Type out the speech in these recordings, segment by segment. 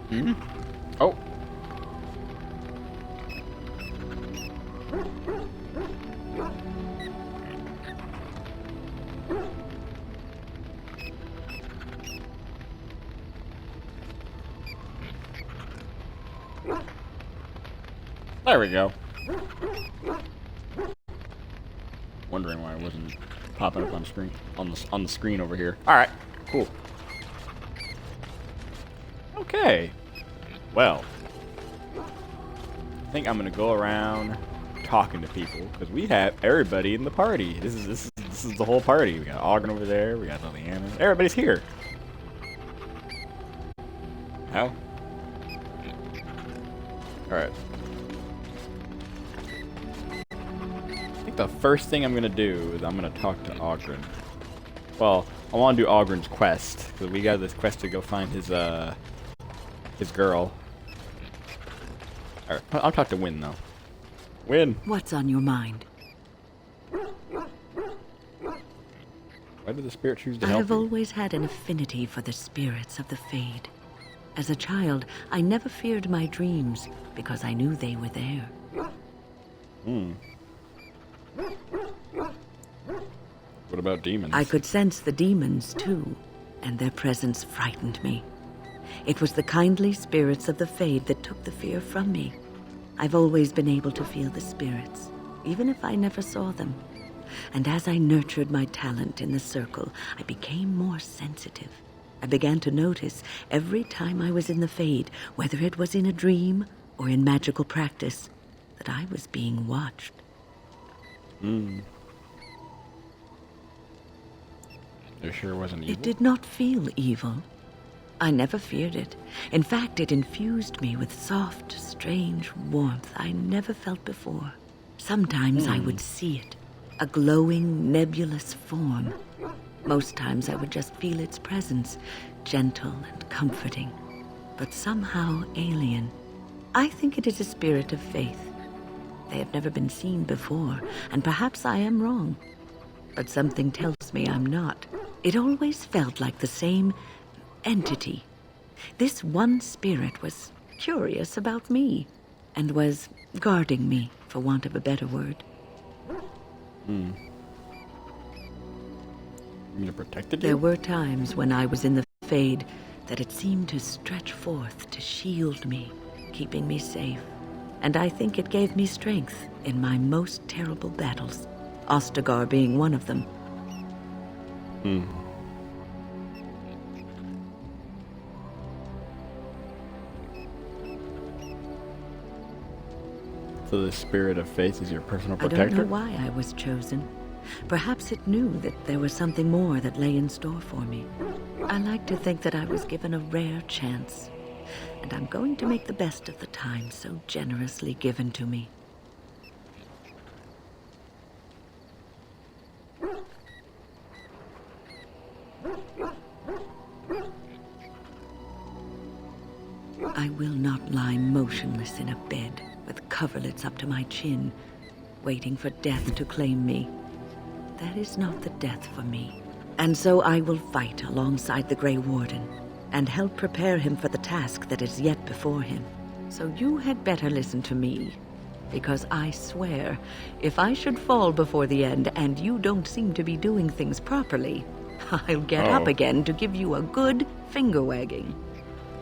Hmm? Oh. There we go. Wondering why it wasn't popping up on screen on the screen over here. All right, cool. Okay. Well, I think I'm gonna go around talking to people because we have everybody in the party. This is the whole party. We got Ogren over there. We got Liliana. Everybody's here. How? All right. I think the first thing I'm gonna do is I'm gonna talk to Ogren. Well, I want to do Ogren's quest because we got this quest to go find his girl. Alright, I'll talk to Win though. Win. What's on your mind? Why did the spirit choose to help I've you? always had an affinity for the spirits of the Fade. As a child, I never feared my dreams because I knew they were there. Hmm. What about demons? I could sense the demons too, and their presence frightened me. It was the kindly spirits of the Fade that took the fear from me. I've always been able to feel the spirits, even if I never saw them. And as I nurtured my talent in the circle, I became more sensitive. I began to notice every time I was in the Fade, whether it was in a dream or in magical practice, that I was being watched. Hmm. There sure wasn't evil. It did not feel evil. I never feared it. In fact, it infused me with soft, strange warmth I never felt before. Sometimes I would see it, a glowing, nebulous form. Most times I would just feel its presence, gentle and comforting, but somehow alien. I think it is a spirit of faith. They have never been seen before, and perhaps I am wrong. But something tells me I'm not. It always felt like the same entity. This one spirit was curious about me and was guarding me, for want of a better word. Hmm. You mean it protected you? There were times when I was in the Fade that it seemed to stretch forth to shield me, keeping me safe. And I think it gave me strength in my most terrible battles, Ostagar being one of them. Hmm. So the spirit of faith is your personal I protector? don't know why I was chosen. Perhaps it knew that there was something more that lay in store for me. I like to think that I was given a rare chance, and I'm going to make the best of the time so generously given to me. I will not lie motionless in a bed with coverlets up to my chin, waiting for death to claim me. That is not the death for me. And so I will fight alongside the Grey Warden and help prepare him for the task that is yet before him. So you had better listen to me, because I swear, if I should fall before the end and you don't seem to be doing things properly, I'll get up again to give you a good finger wagging.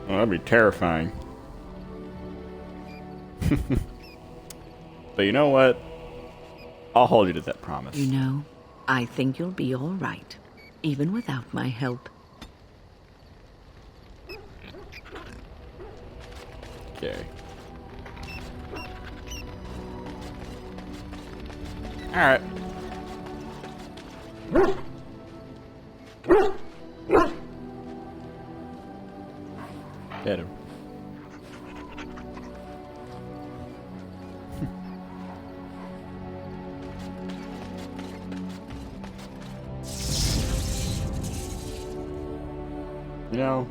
Oh, that'd be terrifying. But you know what? I'll hold you to that promise. You know, I think you'll be all right, even without my help. Okay. Alright. Get him. You know,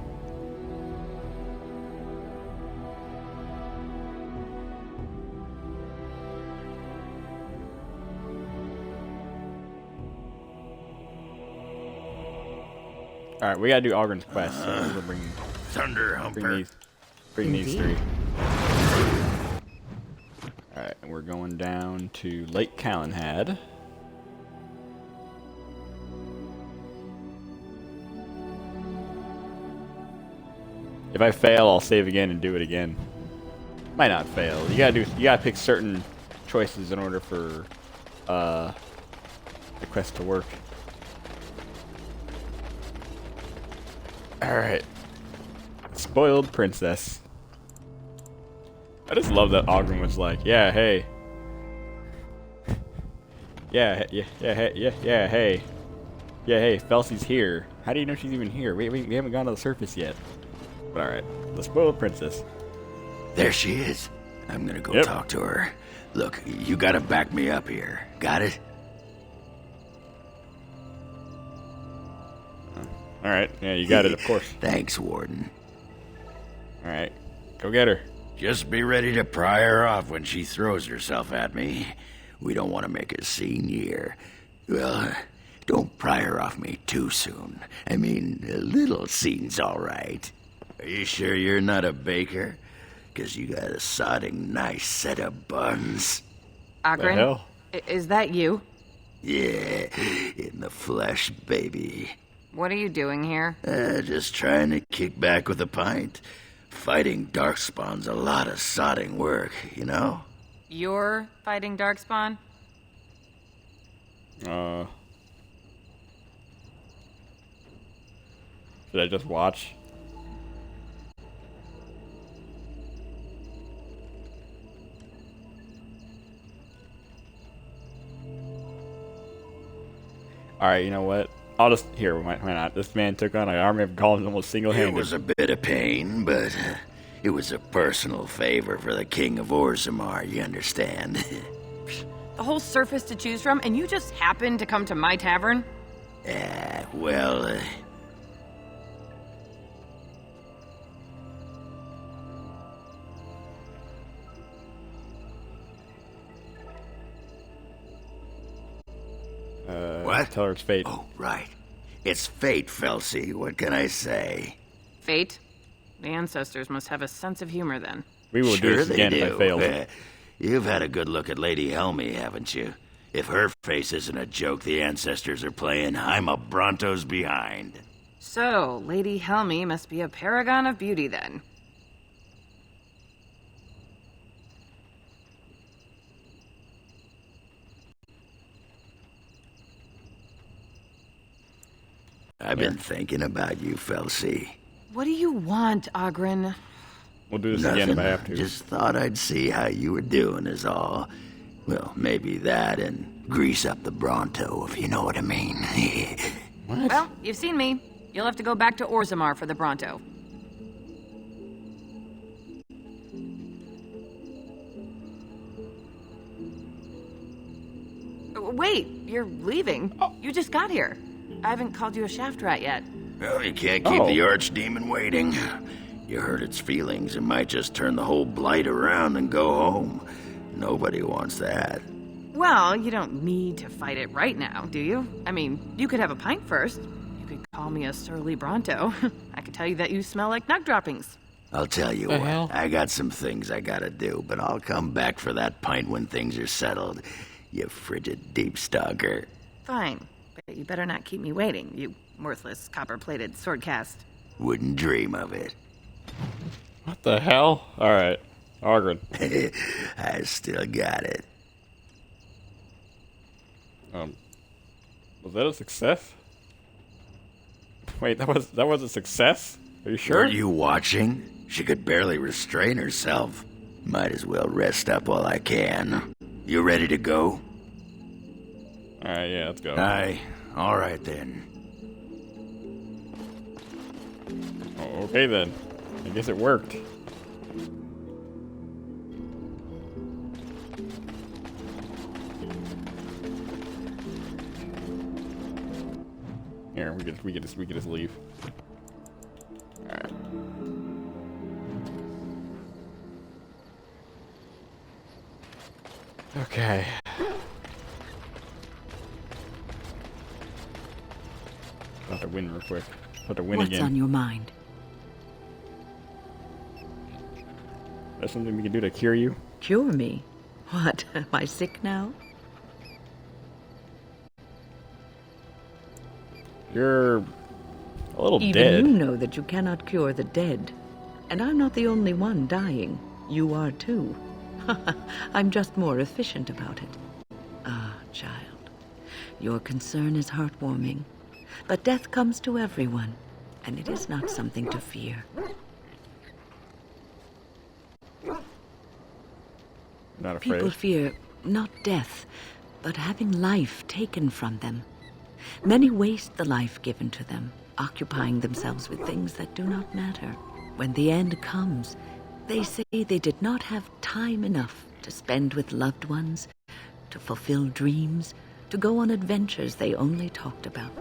all right, we gotta do Ogren's quest. So we'll bring Thunder these. Humper. Bring these Indeed. 3. Alright, and we're going down to Lake Calenhad. If I fail, I'll save again and do it again. Might not fail. You gotta pick certain choices in order for the quest to work. Alright. Spoiled princess. I just love that Ogren was like, yeah, hey. Yeah, hey. Yeah, hey, Felsy's here. How do you know she's even here? We haven't gone to the surface yet. But alright, the spoiled princess. There she is. I'm gonna go Yep. talk to her. Look, you gotta back me up here. Got it? Alright, yeah, you got it, of course. Thanks, Warden. Alright, go get her. Just be ready to pry her off when she throws herself at me. We don't want to make a scene here. Well, don't pry her off me too soon. I mean, a little scene's all right. Are you sure you're not a baker? 'Cause you got a sodding nice set of buns. Ogren, hell? Is that you? Yeah, in the flesh, baby. What are you doing here? Just trying to kick back with a pint. Fighting Darkspawn's a lot of sodding work, you know? You're fighting Darkspawn? Should I just watch? Alright, you know what? I'll just... Here, why not? This man took on an army of golems almost It single-handed. was a bit of pain, but it was a personal favor for the King of Orzammar, you understand? The whole surface to choose from, and you just happened to come to my tavern? Well, what? Tell her it's fate. Oh, right. It's fate, Felsey. What can I say? Fate? The ancestors must have a sense of humor then. We will do this they again if I do. fail. You've had a good look at Lady Helmy, haven't you? If her face isn't a joke the ancestors are playing, I'm a Bronto's behind. So, Lady Helmy must be a paragon of beauty then. I've been thinking about you, Felsey. What do you want, Ogren? We'll do this again if I have to. Just thought I'd see how you were doing is all. Well, maybe that and grease up the Bronto, if you know what I mean. What? Well, you've seen me. You'll have to go back to Orzammar for the Bronto. Wait, you're leaving? You just got here. I haven't called you a shaft rat yet. Well, you can't keep Oh. the archdemon waiting. You hurt its feelings, it might just turn the whole blight around and go home. Nobody wants that. Well, you don't need to fight it right now, do you? I mean, you could have a pint first. You could call me a surly Bronto. I could tell you that you smell like nug droppings. I'll tell you The what, hell? I got some things I gotta do, but I'll come back for that pint when things are settled. You frigid deep stalker. Fine, but you better not keep me waiting, you worthless copper-plated swordcast. Wouldn't dream of it. What the hell? Alright. Ogren. I still got it. Was that a success? Wait, that was a success? Are you sure? Were you watching? She could barely restrain herself. Might as well rest up while I can. You ready to go? Alright, yeah, let's go. Aye. All right then. Oh, okay then. I guess it worked. Here, we could just leave. Alright. Okay. About to win real quick. About to win What's again. on your mind? There's something we can do to cure you? Cure me? What? Am I sick now? You're a little Even dead. you know that you cannot cure the dead. And I'm not the only one dying. You are too. I'm just more efficient about it. Ah, child. Your concern is heartwarming. But death comes to everyone, and it is not something to fear. Not afraid. People fear not death, but having life taken from them. Many waste the life given to them, occupying themselves with things that do not matter. When the end comes, they say they did not have time enough to spend with loved ones, to fulfill dreams, to go on adventures they only talked about.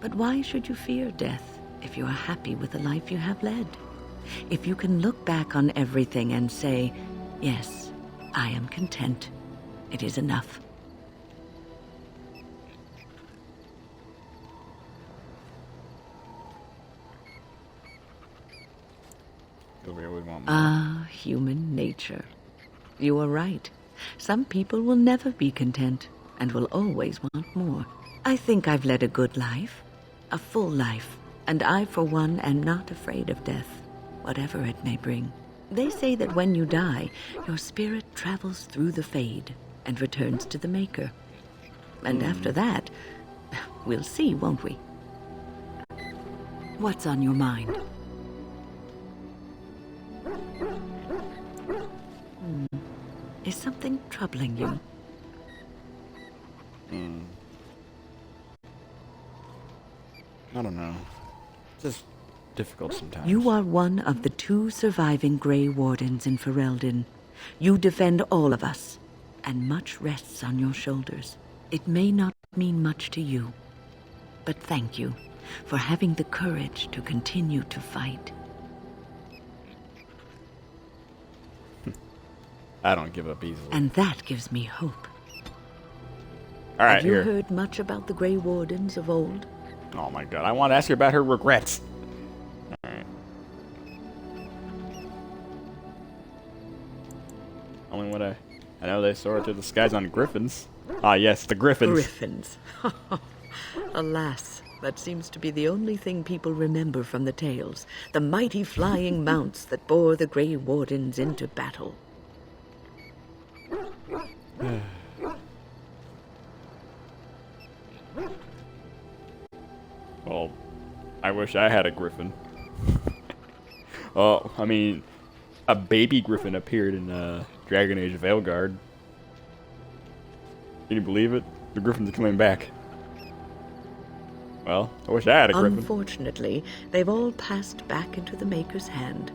But why should you fear death if you are happy with the life you have led? If you can look back on everything and say, yes, I am content, it is enough. Over here we want more. Ah, human nature. You are right. Some people will never be content and will always want more. I think I've led a good life, a full life, and I, for one, am not afraid of death, whatever it may bring. They say that when you die, your spirit travels through the fade and returns to the Maker. And after that, we'll see, won't we? What's on your mind? Is something troubling you? I don't know. It's just difficult sometimes. You are one of the 2 surviving Grey Wardens in Ferelden. You defend all of us, and much rests on your shoulders. It may not mean much to you, but thank you for having the courage to continue to fight. I don't give up easily. And that gives me hope. All right, Have you here. heard much about the Grey Wardens of old? Oh my god, I want to ask you about her regrets. Alright. Only what I know they soar through the skies on griffins. Ah yes, the griffins. Griffins. Alas, that seems to be the only thing people remember from the tales. The mighty flying mounts that bore the Grey Wardens into battle. Well, I wish I had a griffin. Oh, I mean, a baby griffin appeared in Dragon Age of Veilguard. Can you believe it? The griffin's coming back. Well, I wish I had a griffin. Unfortunately, they've all passed back into the Maker's hand.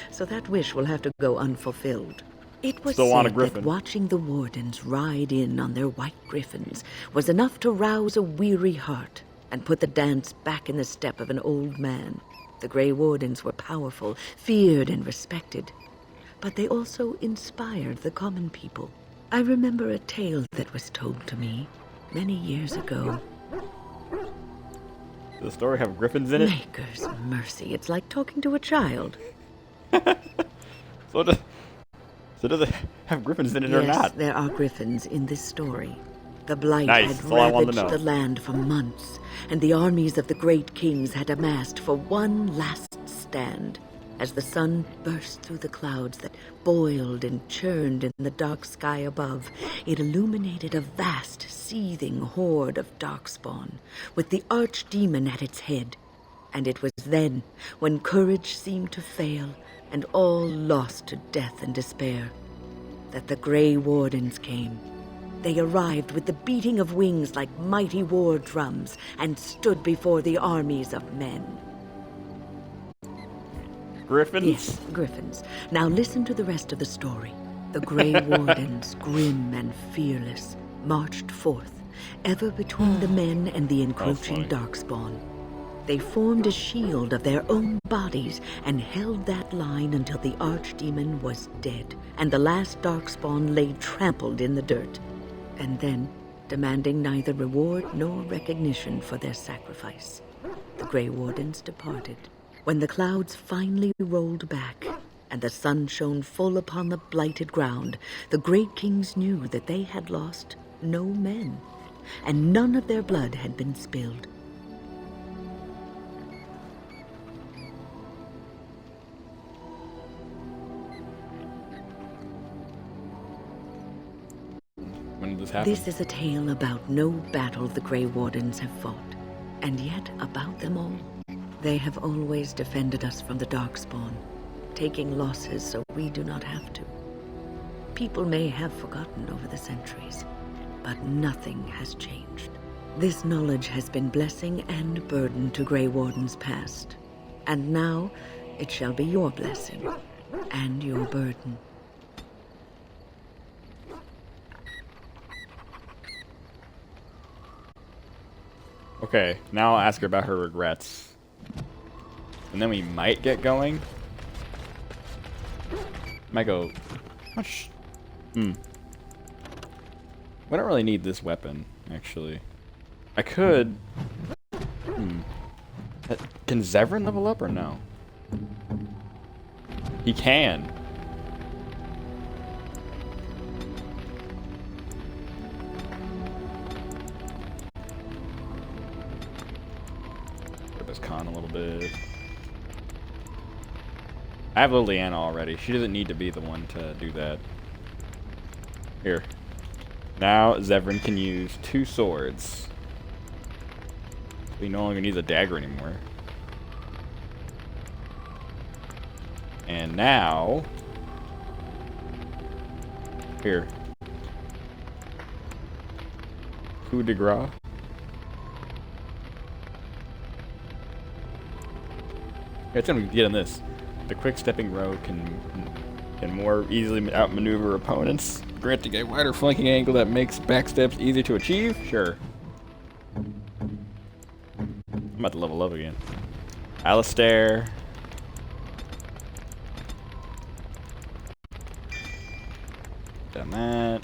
So that wish will have to go unfulfilled. It was Still want a said griffin. that watching the Wardens ride in on their white griffins was enough to rouse a weary heart and put the dance back in the step of an old man. The Grey Wardens were powerful, feared and respected, but they also inspired the common people. I remember a tale that was told to me many years ago. Does the story have griffins in it? Maker's mercy, it's like talking to a child. So does it have griffins in it or Yes, not? there are griffins in this story. The Blight Nice, had that's all I wanted to ravaged know. the land for months, and the armies of the great kings had amassed for one last stand. As the sun burst through the clouds that boiled and churned in the dark sky above, it illuminated a vast, seething horde of darkspawn, with the archdemon at its head. And it was then, when courage seemed to fail, and all lost to death and despair, that the Grey Wardens came. They arrived with the beating of wings like mighty war drums and stood before the armies of men. Griffins? Yes, griffins. Now listen to the rest of the story. The Grey Wardens, grim and fearless, marched forth, ever between the men and the encroaching funny. darkspawn. They formed a shield of their own bodies and held that line until the archdemon was dead, and the last darkspawn lay trampled in the dirt. And then, demanding neither reward nor recognition for their sacrifice, the Grey Wardens departed. When the clouds finally rolled back, and the sun shone full upon the blighted ground, the great kings knew that they had lost no men, and none of their blood had been spilled. When did this happen? This is a tale about no battle the Grey Wardens have fought, and yet about them all. They have always defended us from the Darkspawn, taking losses so we do not have to. People may have forgotten over the centuries, but nothing has changed. This knowledge has been blessing and burden to Grey Wardens past, and now it shall be your blessing and your burden. Okay, now I'll ask her about her regrets. And then we might get going. Might go... Much... We don't really need this weapon, actually. I could... Can Zevran level up or no? He can. This con a little bit. I have Liliana already. She doesn't need to be the one to do that. Here. Now Zevran can use 2 swords. He no longer needs a dagger anymore. And now... Here. Coup de grace. It's gonna get in this. The quick stepping rogue can more easily outmaneuver opponents, granting a wider flanking angle that makes backsteps easier to achieve. Sure. I'm about to level up again. Alistair. Done that.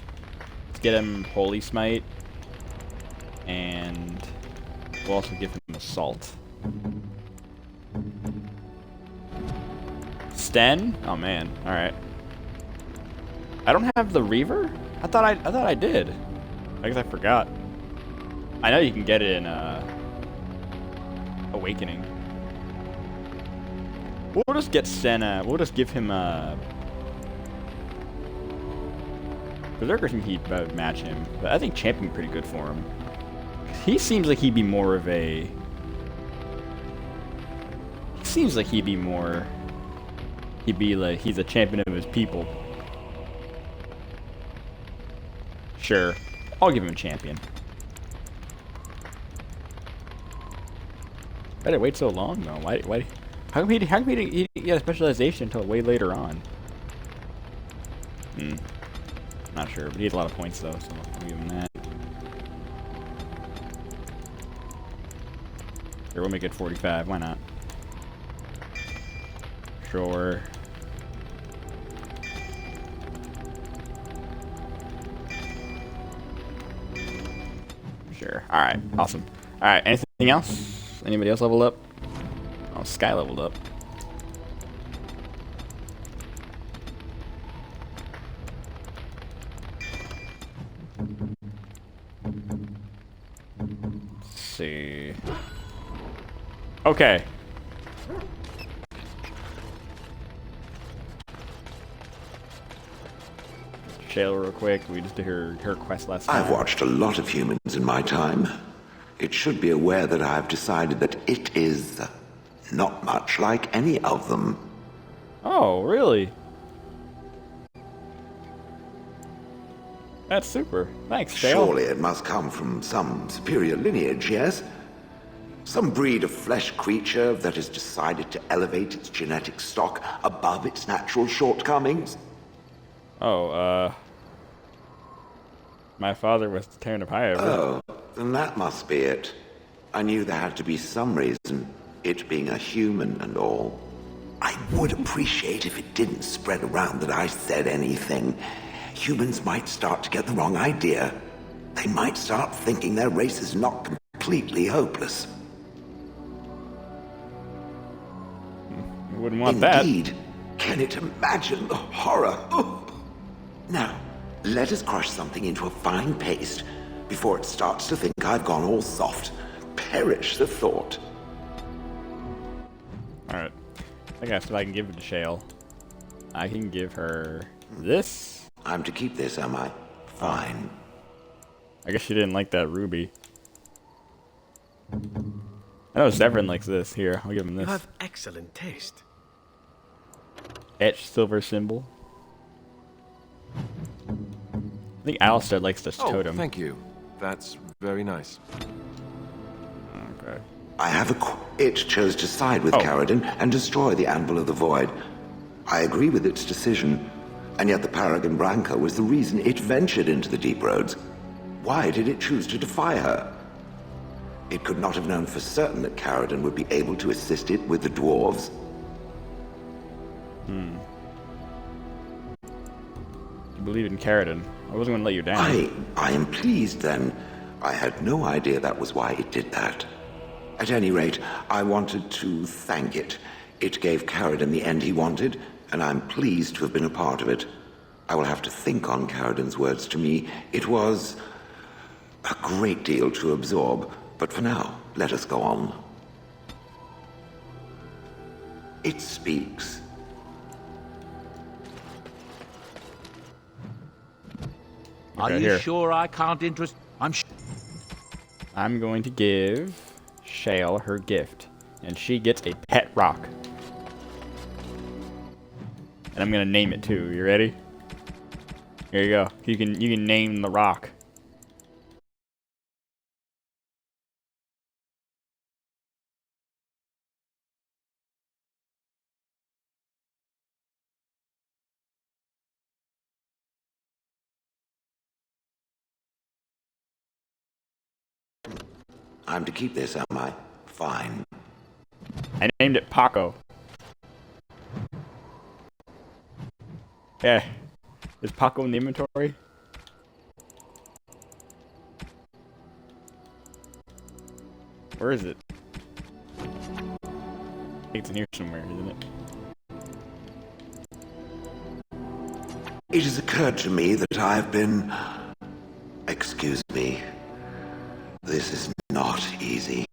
Let's get him Holy Smite, and we'll also give him Assault. Sten? Oh man, alright. I don't have the Reaver? I thought I did. I guess I forgot. I know you can get it in Awakening. We'll just get Sten, we'll just give him Berserker think he'd match him, but I think Champion pretty good for him. He seems like he'd be more of a... He'd be like, he's a champion of his people. Sure. I'll give him a champion. Why did it wait so long though? Why? How come he didn't get a specialization until way later on? Not sure, but he has a lot of points though, so I'll give him that. Here, we'll make it 45, why not? Sure. Sure. Alright, awesome. Alright, anything else? Anybody else level up? Oh, Sky leveled up. Let's see. Okay. Shayla real quick. We just did her quest last time. I've watched a lot of humans in my time. It should be aware that I've decided that it is not much like any of them. Oh, really? That's super. Thanks, Shayla. Surely it must come from some superior lineage, yes? Some breed of flesh creature that has decided to elevate its genetic stock above its natural shortcomings? Oh, my father was tearing up high. Oh, then that must be it. I knew there had to be some reason, it being a human and all. I would appreciate if it didn't spread around that I said anything. Humans might start to get the wrong idea. They might start thinking their race is not completely hopeless. You wouldn't want that. Indeed. can it imagine the horror? Oh. Now, let us crush something into a fine paste before it starts to think I've gone all soft. Perish the thought. Alright. I guess if I can give it to Shale, I can give her this. I'm to keep this, am I? Fine. I guess she didn't like that ruby. I know Severin likes this. Here, I'll give him You this. have excellent taste. Etched silver symbol. I think Alistair likes this totem. Thank you. That's very nice. Okay. I have It chose to side with Caridin and destroy the Anvil of the Void. I agree with its decision, and yet the Paragon Branca was the reason it ventured into the Deep Roads. Why did it choose to defy her? It could not have known for certain that Caridin would be able to assist it with the dwarves. You believe in Caridin. I wasn't going to let you down. I am pleased, then. I had no idea that was why it did that. At any rate, I wanted to thank it. It gave Caridin the end he wanted, and I'm pleased to have been a part of it. I will have to think on Caridin's words to me. It was a great deal to absorb, but for now, let us go on. It speaks. Are you here. sure I can't interest? I'm going to give Shale her gift, and she gets a pet rock. And I'm gonna name it too. You ready? Here you go. You can name the rock. I'm to keep this, am I? Fine. I named it Paco. Yeah. Is Paco in the inventory? Where is it? I think it's in here somewhere, isn't it? It has occurred to me that I've been... Excuse me. This is not easy.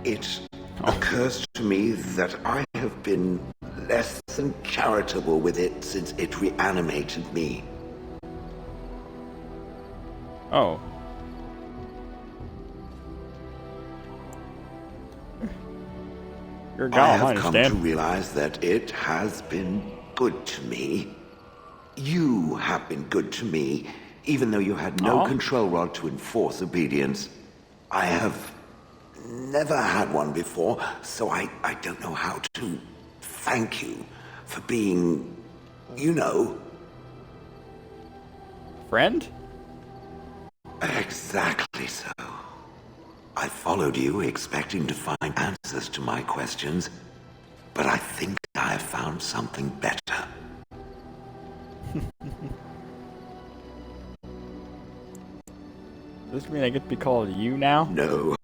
It occurs to me that I have been less than charitable with it since it reanimated me. Oh. You're a I golem, I have come to understand. realize that it has been good to me. You have been good to me, even though you had no control rod to enforce obedience. I have never had one before, so I don't know how to thank you for being, you know... Friend? Exactly so. I followed you, expecting to find answers to my questions, but I think I have found something better. Does this mean I get to be called you now? No,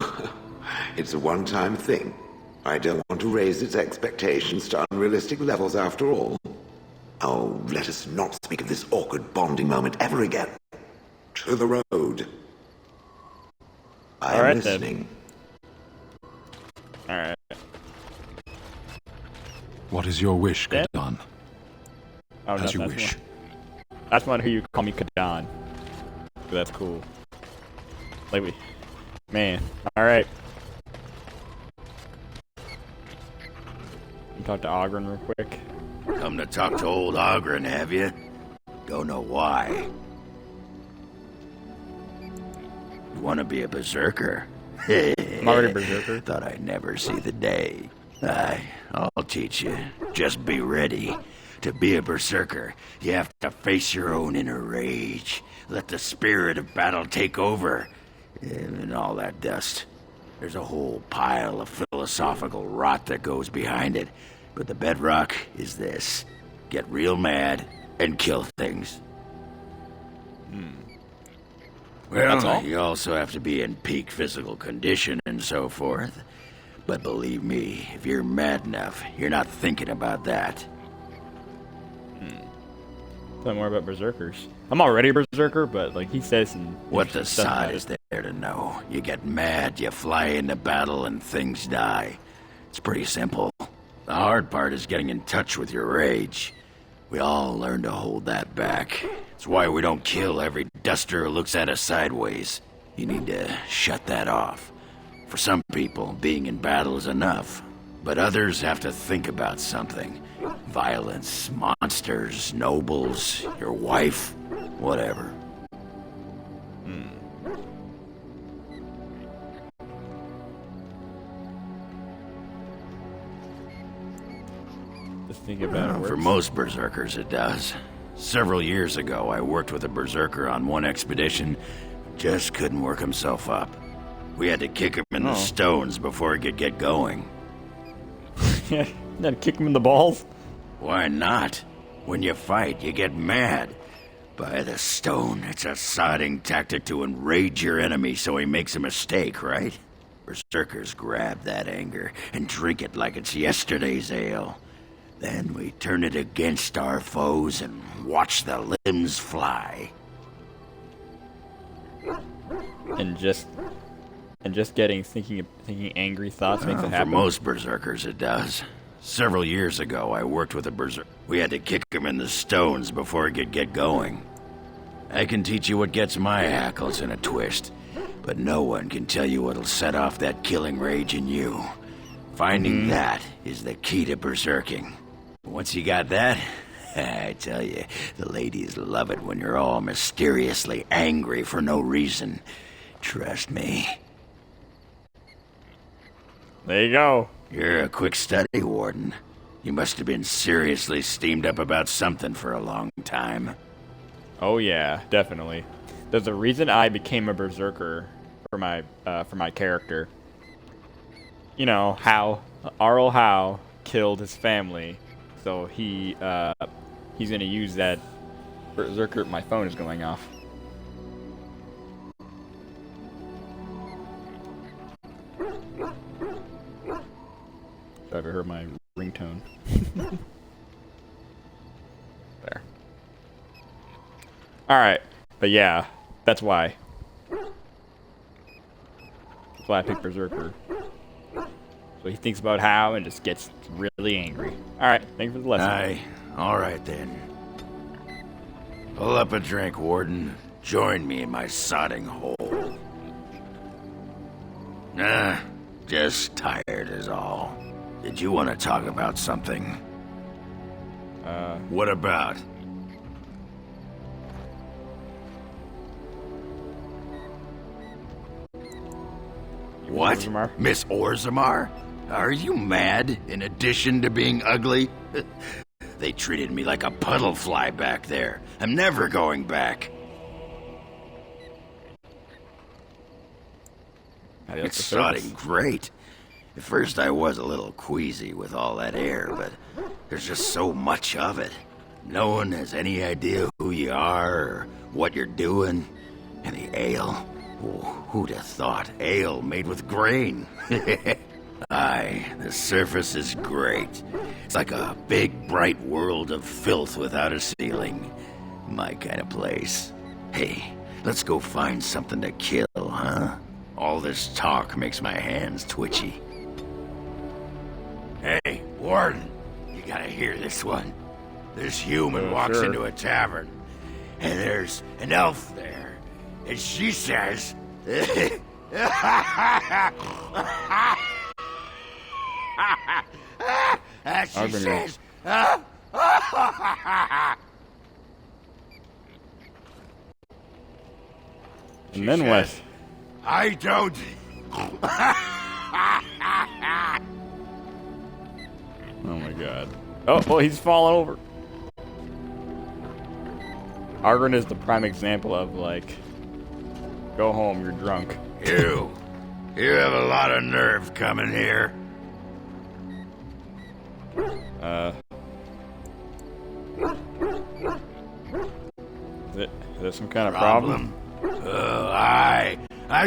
it's a one-time thing. I don't want to raise its expectations to unrealistic levels after all. Oh, let us not speak of this awkward bonding moment ever again. To the road. I am Alright, listening. Alright. What is your wish, Yeah. Kadan? Oh, As you that's wish. That's one who you call me Kadan. So that's cool. Like we... Man. Alright. Talk to Ogren real quick. Come to talk to old Ogren, have you? Don't know why. You want to be a berserker? I'm already a berserker. Thought I'd never see the day. I'll teach you. Just be ready. To be a berserker, you have to face your own inner rage. Let the spirit of battle take over. And all that dust. There's a whole pile of philosophical rot that goes behind it. But the bedrock is this. Get real mad and kill things. That's all? Well, you also have to be in peak physical condition and so forth. But believe me, if you're mad enough, you're not thinking about that. Tell me more about berserkers. I'm already a berserker, but like he says some What the interesting stuff sod about is it. there to know? You get mad, you fly into battle, and things die. It's pretty simple. The hard part is getting in touch with your rage. We all learn to hold that back. It's why we don't kill every duster who looks at us sideways. You need to shut that off. For some people, being in battle is enough. But others have to think about something. Violence, monsters, nobles, your wife, whatever. Just think about it. For most berserkers, it does. Several years ago, I worked with a berserker on one expedition. Just couldn't work himself up. We had to kick him in the stones before he could get going. Yeah, then kick him in the balls. Why not? When you fight, you get mad. By the stone, it's a sodding tactic to enrage your enemy so he makes a mistake, right? Berserkers grab that anger and drink it like it's yesterday's ale. Then we turn it against our foes and watch the limbs fly. And just thinking angry thoughts makes it For happen. most berserkers, it does. Several years ago, I worked with a berserker. We had to kick him in the stones before he could get going. I can teach you what gets my hackles in a twist, but no one can tell you what'll set off that killing rage in you. Finding that is the key to berserking. Once you got that, I tell you, the ladies love it when you're all mysteriously angry for no reason. Trust me. There you go. You're a quick study, Warden. You must have been seriously steamed up about something for a long time. Oh yeah, definitely. There's a reason I became a berserker for my character. You know how Arl Howe killed his family, so he's gonna use that berserker. My phone is going off. So have you heard my ringtone? There. Alright, but yeah, that's why. That's why I picked Berserker. So he thinks about how and just gets really angry. Alright, thank you for the lesson. Aye, alright then. Pull up a drink, Warden. Join me in my sodding hole. Nah, just tired is all. Did you want to talk about something? What about? What? Orzammar? Miss Orzammar? Are you mad, in addition to being ugly? They treated me like a puddle fly back there. I'm never going back. How do you like It's the service? sodding great. At first I was a little queasy with all that air, but there's just so much of it. No one has any idea who you are or what you're doing. And the ale? Oh, who'd have thought ale made with grain? Aye, the surface is great. It's like a big, bright world of filth without a ceiling. My kind of place. Hey, let's go find something to kill, huh? All this talk makes my hands twitchy. Hey, Warden, you gotta hear this one. This human walks sure. into a tavern, and there's an elf there, and she says... and she I've been here. says... And then what? I don't... Oh my god. Oh, well, he's falling over. Argren is the prime example of, like, go home, you're drunk. You have a lot of nerve coming here. Is there some kind of problem? I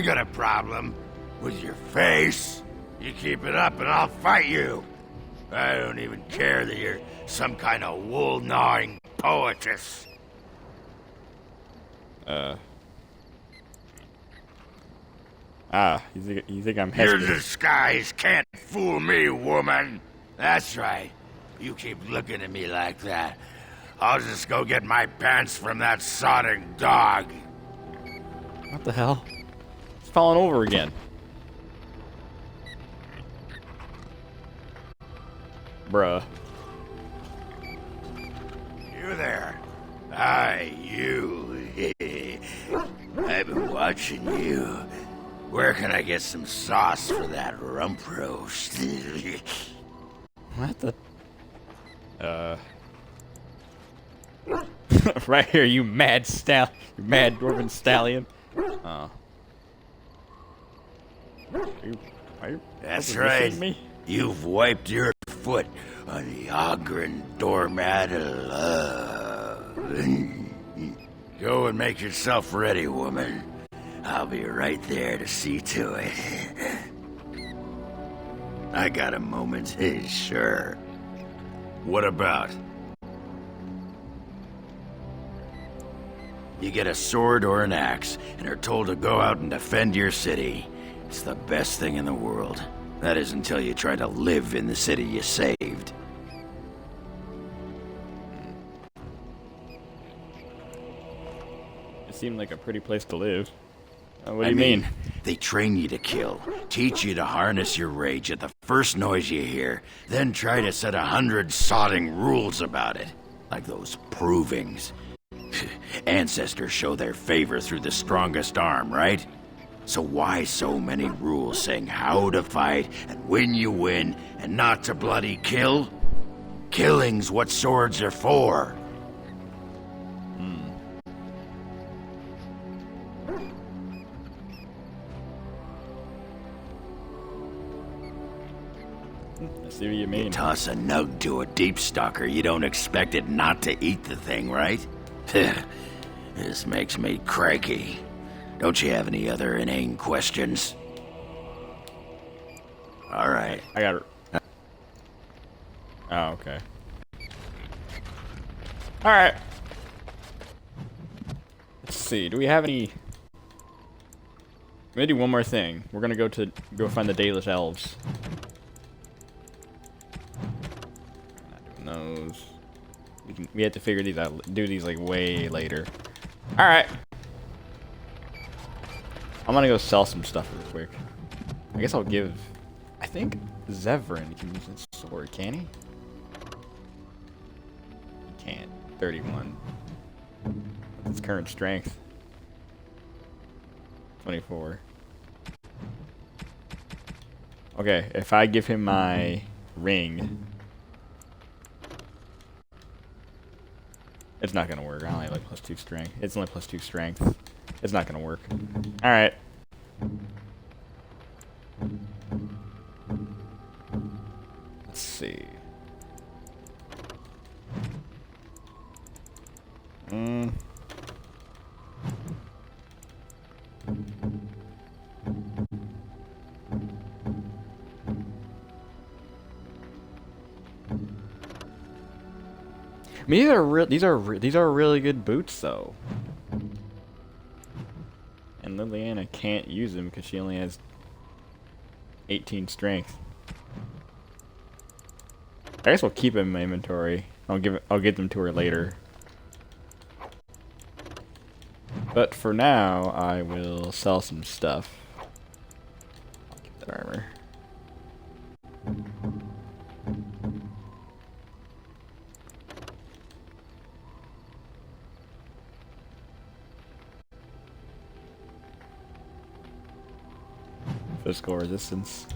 got a problem with your face. You keep it up and I'll fight you. I don't even care that you're some kind of wool-gnawing poetess. You think I'm Your hesitant? disguise can't fool me, woman. That's right. You keep looking at me like that. I'll just go get my pants from that sodding dog. What the hell? It's falling over again. Bruh. You there. Hi, you. I've been watching you. Where can I get some sauce for that rump roast? What the? Right here, you mad dwarven stallion. Oh. Are you That's positioning right. Me? You've wiped your foot on the Ogren doormat of love. Go and make yourself ready, woman. I'll be right there to see to it. I got a moment, sure. What about? You get a sword or an axe, and are told to go out and defend your city. It's the best thing in the world. That is until you try to live in the city you saved. It seemed like a pretty place to live. What do you mean? They train you to kill, teach you to harness your rage at the first noise you hear, then try to set 100 sodding rules about it. Like those provings. Ancestors show their favor through the strongest arm, right? So why so many rules saying how to fight and when you win and not to bloody kill? Killing's what swords are for. I see what you You mean. toss a nug to a deep stalker, you don't expect it not to eat the thing, right? This makes me cranky. Don't you have any other inane questions? All right. I got it. Oh, okay. All right. Let's see. Do we have any? We're gonna do one more thing. We're gonna go find the Daedalus elves. Not doing those. We have to figure these out. Do these like way later. All right. I'm gonna go sell some stuff real quick. I guess I'll give. I think Zevran can use his sword. Can he? He can't. 31. What's his current strength? 24. Okay, if I give him my ring, it's not gonna work. I only have like +2 strength. It's only +2 strength. It's not gonna work. All right. Let's see. I mean, these are really good boots though. And Liliana can't use them because she only has 18 strength. I guess we'll keep them in my inventory. I'll get them to her later. But for now, I will sell some stuff. I'll keep that armor. Physical resistance.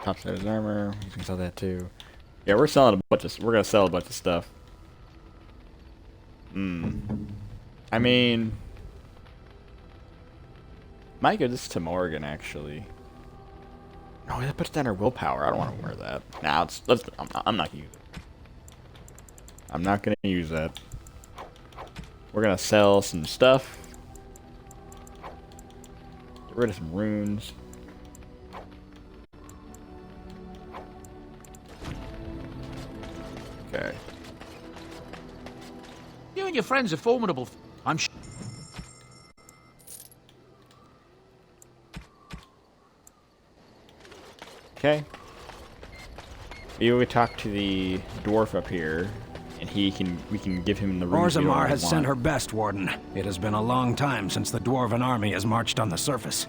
Topsider's armor. You can sell that too. Yeah, we're selling a bunch of. We're gonna sell a bunch of stuff. I mean, might give this to Morgan actually. No, that puts down her willpower. I don't want to wear that. Nah, I'm not gonna use it. I'm not gonna use that. We're gonna sell some stuff. Get rid of some runes. Okay. You and your friends are formidable. I'm sure. Okay. Maybe we talk to the dwarf up here, and we can give him the runes. Orzammar has sent her best, Warden. It has been a long time since the Dwarven army has marched on the surface.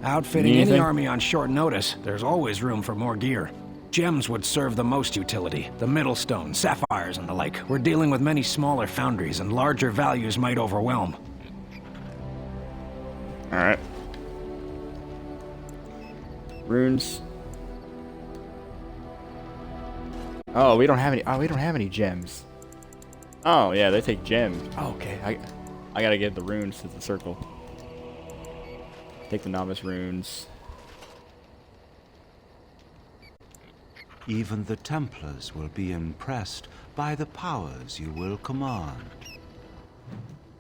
Outfitting Need any anything? army on short notice, there's always room for more gear. Gems would serve the most utility. The Middlestone, sapphires, and the like. We're dealing with many smaller foundries, and larger values might overwhelm. Alright. Runes. Oh, we don't have any. Oh, we don't have any gems. Oh, yeah, they take gems. Oh, okay, I gotta get the runes to the circle. Take the novice runes. Even the Templars will be impressed by the powers you will command.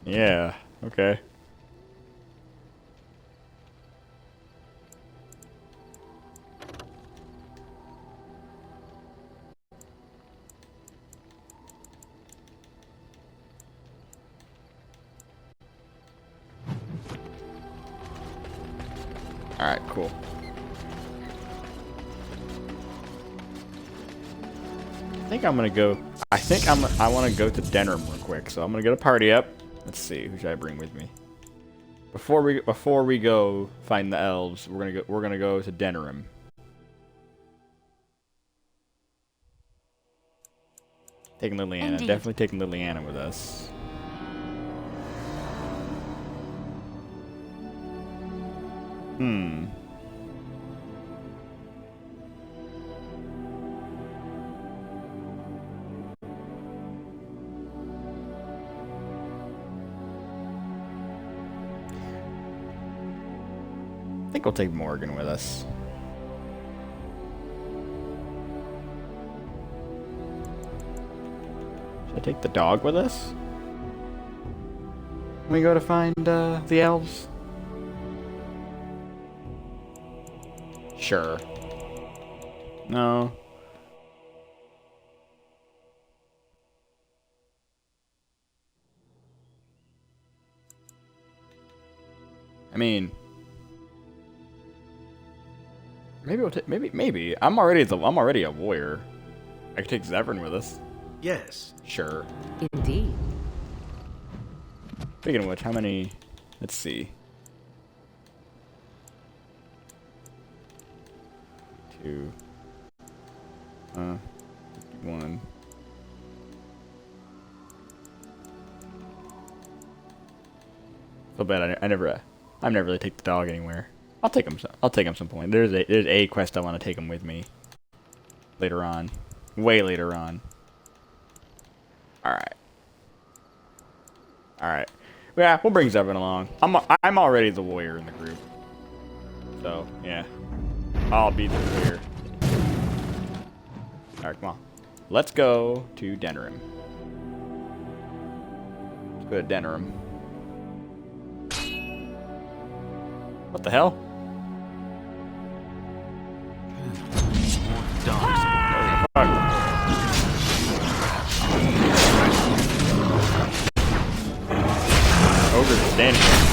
Yeah. Okay. Alright, cool. I think I'm gonna go. I want to go to Denerim real quick, so I'm gonna get a party up. Let's see, who should I bring with me? Before we go find the elves, we're gonna go to Denerim. Taking Liliana, Indeed. definitely taking Liliana with us. I think we'll take Morgan with us. Should I take the dog with us? When we go to find the elves? Sure. No. I mean, maybe we'll take. Maybe. I'm already a warrior. I could take Zevran with us. Yes. Sure. Indeed. Speaking of which, how many? Let's see. 2. 1. So bad. I never really take the dog anywhere. I'll take him. I'll take him some point. There's a quest I want to take him with me. Later on, way later on. All right. All right. Yeah, we'll bring Zevran along. I'm already the warrior in the group. So yeah, I'll be the warrior. All right, come on. Let's go to Denerim. Let's go to Denerim. What the hell? Ogre's standing here.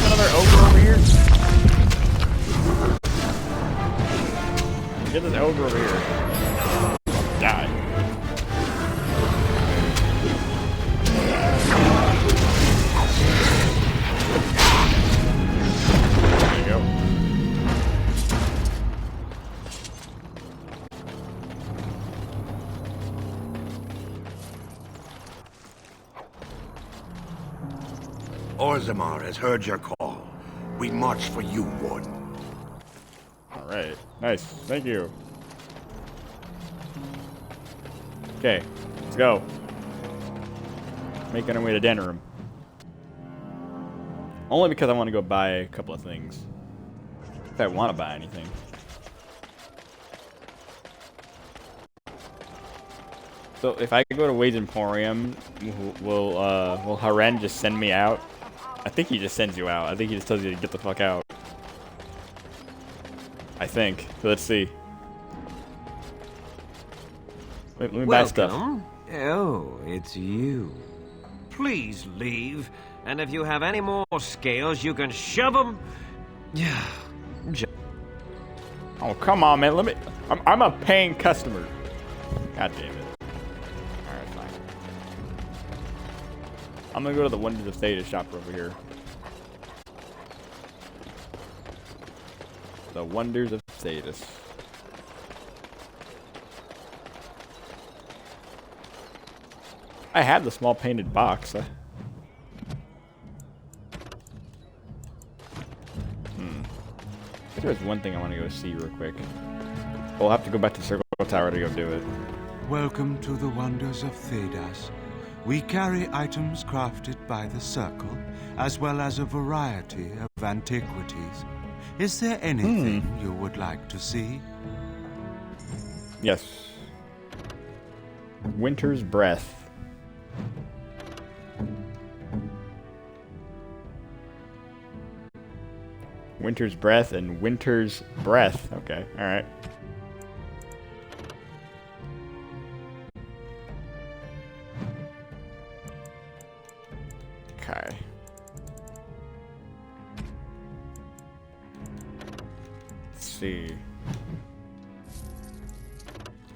Another ogre over here? Get this ogre over here. Die. There you go. Orzammar has heard your call. We march for you, Warden. Alright. Nice. Thank you. Okay. Let's go. Making our way to Denerim. Only because I want to go buy a couple of things. If I want to buy anything. So if I go to Wade's Emporium, will Haren just send me out? I think he just sends you out. I think he just tells you to get the fuck out. I think. So let's see. Wait, let me buy stuff. Oh, it's you. Please leave, and if you have any more scales, you can shove them. Oh, come on, man. Let me. I'm a paying customer. God damn it. Alright, fine. I'm gonna go to the Wonders of Theta shop over here. The Wonders of Thetis. I have the small painted box. There's one thing I want to go see real quick. We'll have to go back to Circle Tower to go do it. Welcome to the Wonders of Thedas. We carry items crafted by the Circle, as well as a variety of antiquities. Is there anything you would like to see? Yes. Winter's Breath. Winter's Breath and Winter's Breath. Okay, alright. Okay. Let's see.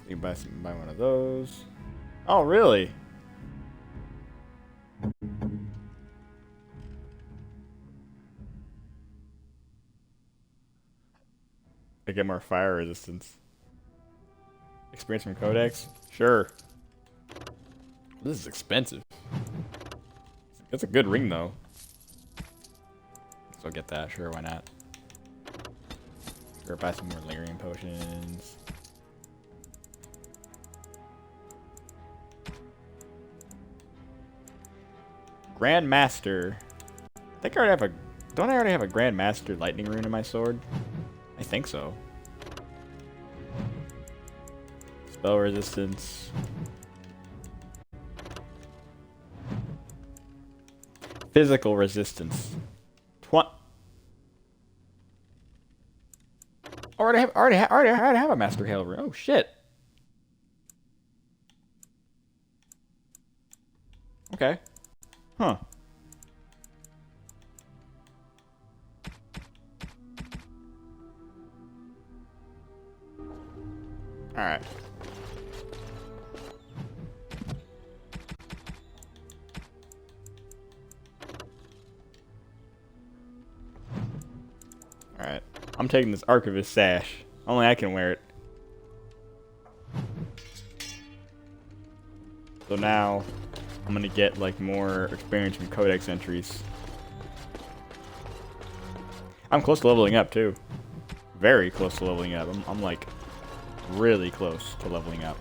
You buy one of those. Oh, really? I get more fire resistance. Experience from Codex? Sure. This is expensive. It's a good ring, though. So I'll get that. Sure, why not? Sure, buy some more Lyrium potions. Grandmaster. I think I already have a... Don't I already have a Grandmaster Lightning Rune in my sword? I think so. Spell resistance. Physical resistance. I already have a Master Hail Rune. Oh shit. Okay. Huh. Alright. Alright. I'm taking this Archivist sash. Only I can wear it. So now, I'm gonna get, like, more experience from Codex entries. I'm close to leveling up, too. Very close to leveling up. I'm like, really close to leveling up.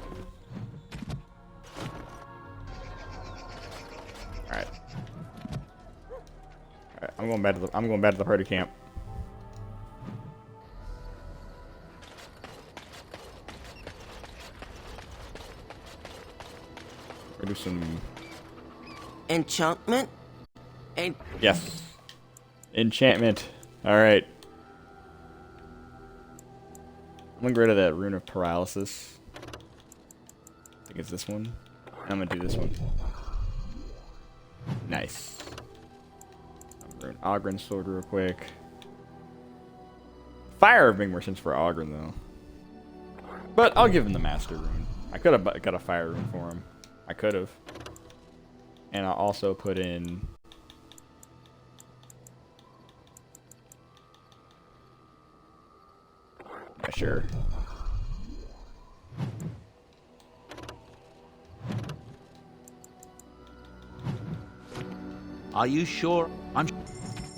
Alright. Alright, I'm going back to the party camp. We'll do some enchantment? Yes. Enchantment. Alright. I'm gonna get rid of that Rune of Paralysis. I think it's this one. I'm gonna do this one. Nice. I'm gonna Oghren sword real quick. Fire would make more sense for Oghren though. But I'll give him the Master Rune. I could have got a Fire Rune for him. I could have. And I'll also put in... Yeah, sure. Are you sure? I'm...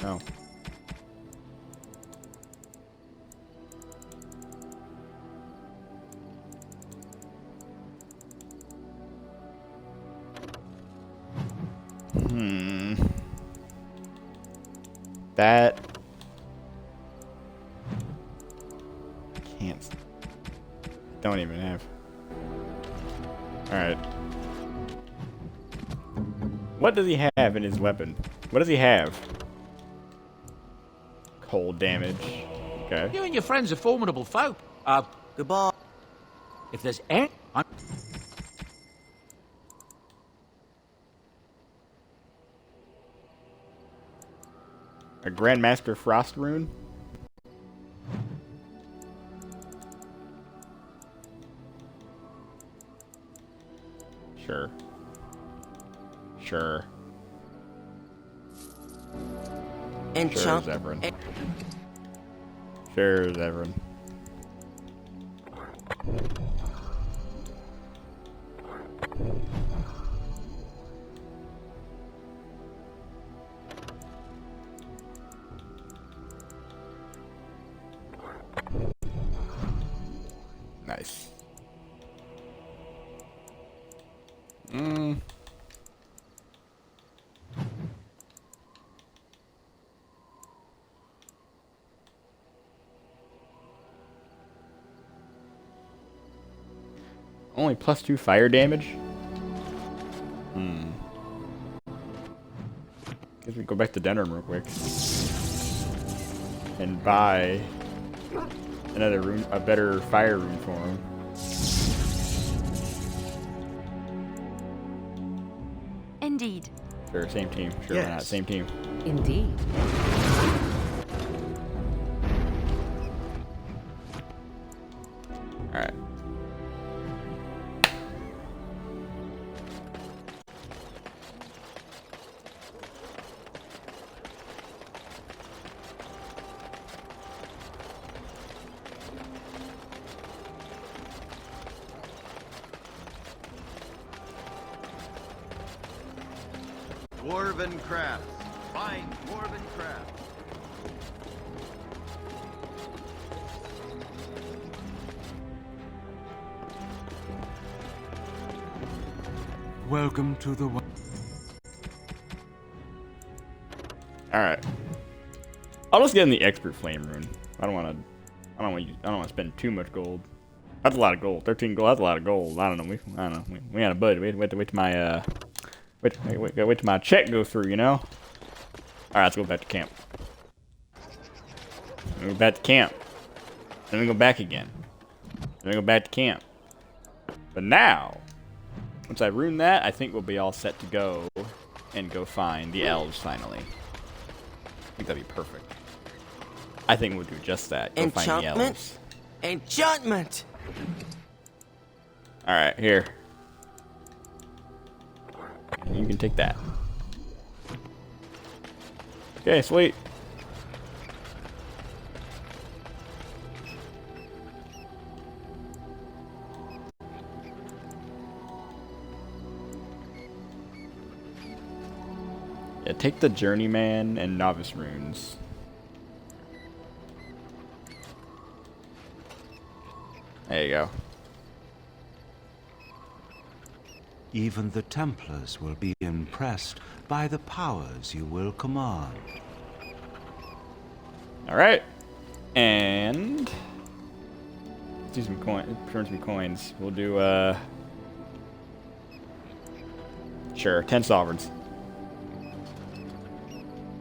No. that. Can't. Don't even have. Alright. What does he have in his weapon? What does he have? Cold damage. Okay. You and your friends are formidable foe. Goodbye. If there's any... A Grandmaster Frost Rune? Sure. Sure. Enchant. Sure, Zevran. Sure, Zevran. Nice. Only +2 fire damage? Guess we go back to Denham real quick. And buy another rune, a better fire rune for him. Indeed. Sure, same team. Sure, why not? Same team. Indeed. Alright. Dwarven crafts. Find dwarven crafts. Welcome to the... Alright. I'll just get in the expert flame rune. I don't want to spend too much gold. That's a lot of gold. 13 gold. That's a lot of gold. I don't know. We got a budget. We have to wait till my wait till my check go through. You know. All right, let's go back to camp. Then we go back to camp. Then we go back again. Then we go back to camp. But now, once I rune that, I think we'll be all set to go and go find the elves finally. I think that'd be perfect. I think we'll do just that. Go find the elves. Enchantment! Alright, here. You can take that. Okay, sweet. Yeah, take the Journeyman and Novice runes. There you go. Even the Templars will be impressed by the powers you will command. Alright. And... let's do some coin. Turn some coins. We'll do, sure, 10 sovereigns.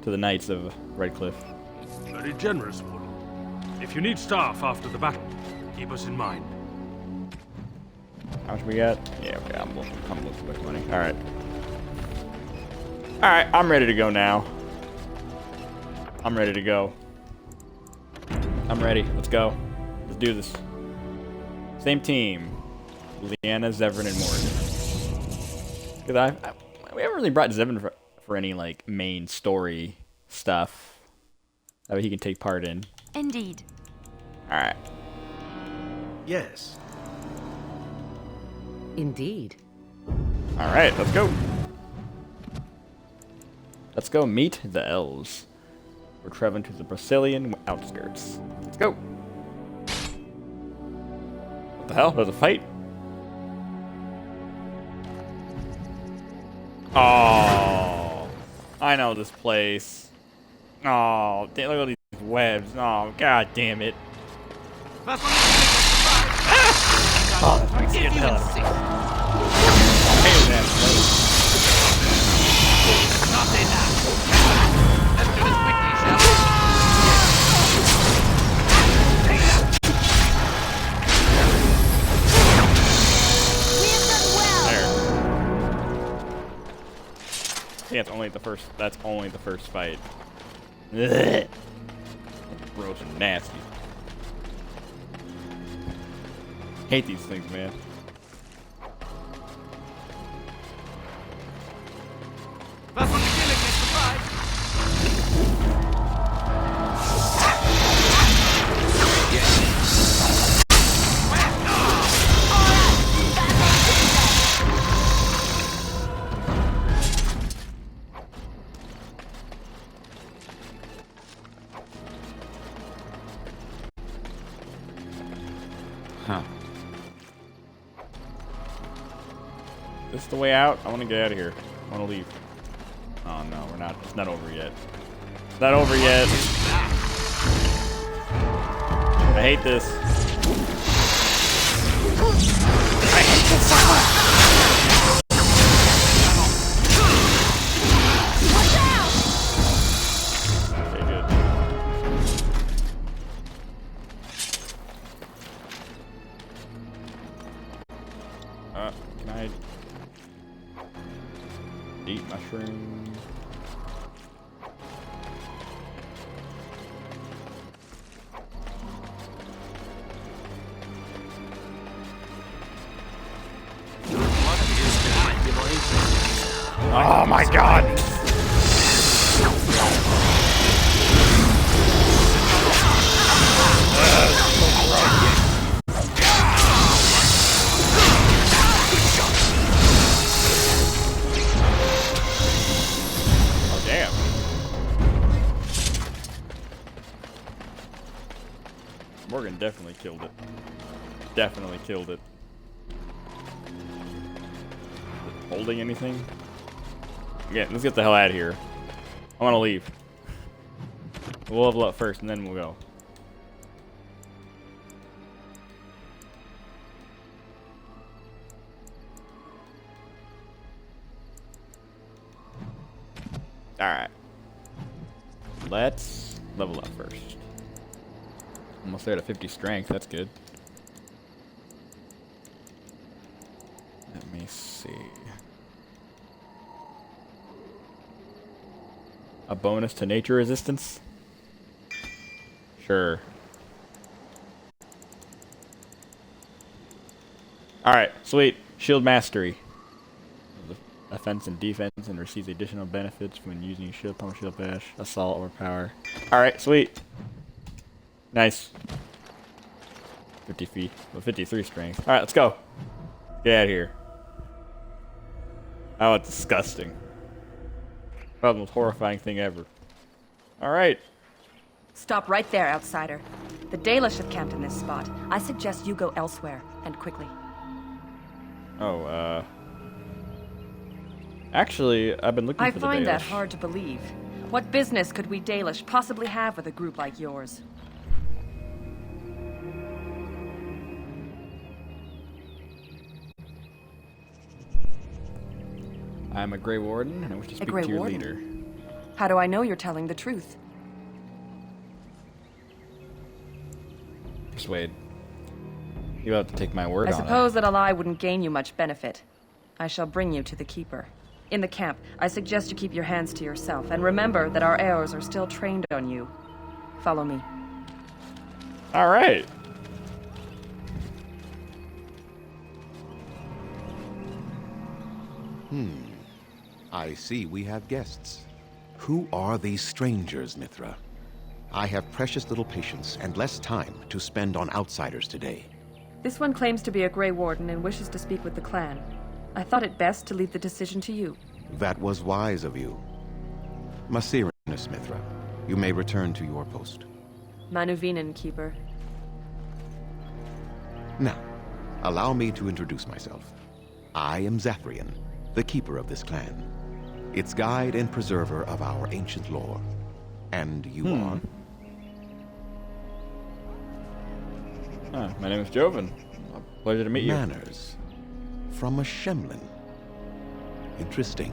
To the Knights of Redcliffe. Very generous, Warden. If you need staff after the battle, keep us in mind. How much we got? Yeah, okay, I'm looking too much money. Alright. Alright, I'm ready to go now. I'm ready to go. I'm ready. Let's go. Let's do this. Same team. Leanna, Zevran, and Morgan. Because we haven't really brought Zevran for any, like, main story stuff that he can take part in. Indeed. Alright. Yes. Indeed. Alright, let's go. Let's go meet the elves. We're traveling to the Brazilian outskirts. Let's go. What the hell? There's a fight? Oh, I know this place. Oh, look at all these webs. Oh, god damn it. Oh, that's getting hell out of me. Hey, that Let's do this quickly, shall we? Yeah, it's only the first. That's only the first fight. Ugh. Gross and nasty. Hate these things, man. First one to kill it gets the prize. Huh. This is the way out? I want to get out of here. I want to leave. Oh no, we're not. It's not over yet. It's not over yet. I hate this. I hate this so much. Okay, good. Can I eat mushroom? Oh my god! Oh damn. Morgan definitely killed it. Definitely killed it. Holding anything? Okay, let's get the hell out of here. I want to leave. We'll level up first and then we'll go. Alright. Let's level up first. Almost there to 50 strength, that's good. Let me see. A bonus to nature resistance? Sure. Alright, sweet. Shield mastery. Offense and defense and receives additional benefits when using shield pump, shield bash, assault, or power. Alright, sweet. Nice. 50 feet. Well, 53 strength. Alright, let's go. Get out of here. Oh, it's disgusting. Probably the most horrifying thing ever. Alright. Stop right there, outsider. The Dalish have camped in this spot. I suggest you go elsewhere, and quickly. Oh, actually, I've been looking I for the find that Dalish. hard to believe. What business could we Dalish possibly have with a group like yours? I'm a Grey Warden, and I wish to speak Grey to your Warden? leader. How do I know you're telling the truth? Persuade. You have to take my word I on suppose that a lie wouldn't gain you much benefit. I shall bring you to the Keeper. In the camp, I suggest you keep your hands to yourself, and remember that our arrows are still trained on you. Follow me. it. Alright. I see we have guests. Who are these strangers, Mithra? I have precious little patience and less time to spend on outsiders today. This one claims to be a Grey Warden and wishes to speak with the clan. I thought it best to leave the decision to you. That was wise of you. Masirinus, Mithra, you may return to your post. Manuvinen, Keeper. Now, allow me to introduce myself. I am Zathrian, the keeper of this clan, its guide and preserver of our ancient lore. And you are? My name is Joven. Pleasure to meet you. Manners. From a Shemlin. Interesting.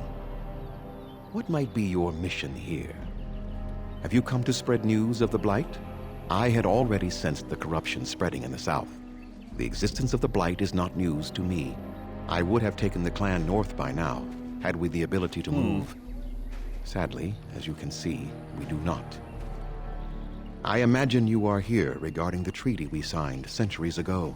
What might be your mission here? Have you come to spread news of the Blight? I had already sensed the corruption spreading in the south. The existence of the Blight is not news to me. I would have taken the clan north by now, had we the ability to move. Sadly, as you can see, we do not. I imagine you are here regarding the treaty we signed centuries ago.